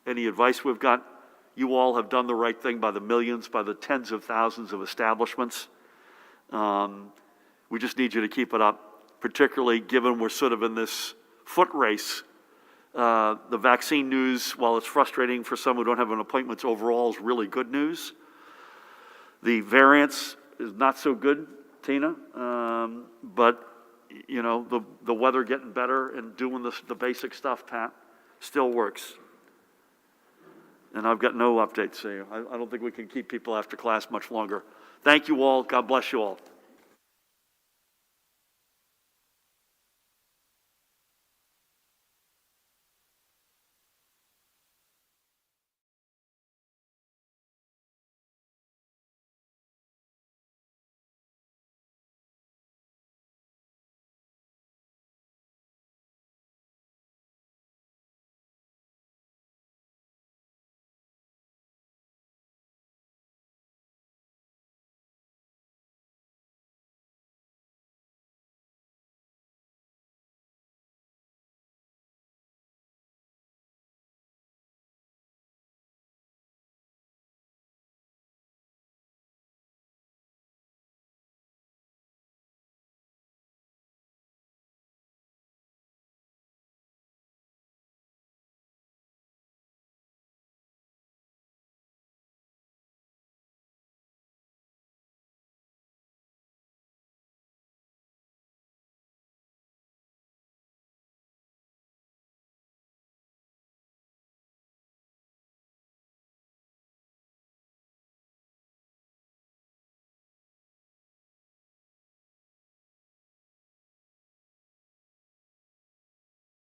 any advice we've got. You all have done the right thing by the millions, by the tens of thousands of establishments. We just need you to keep it up, particularly given we're sort of in this foot race. The vaccine news, while it's frustrating for some who don't have an appointment, overall is really good news. The variants is not so good, Tina, but you know, the weather getting better and doing the basic stuff, Pat, still works. And I've got no updates to you. I don't think we can keep people after class much longer. Thank you all. God bless you all.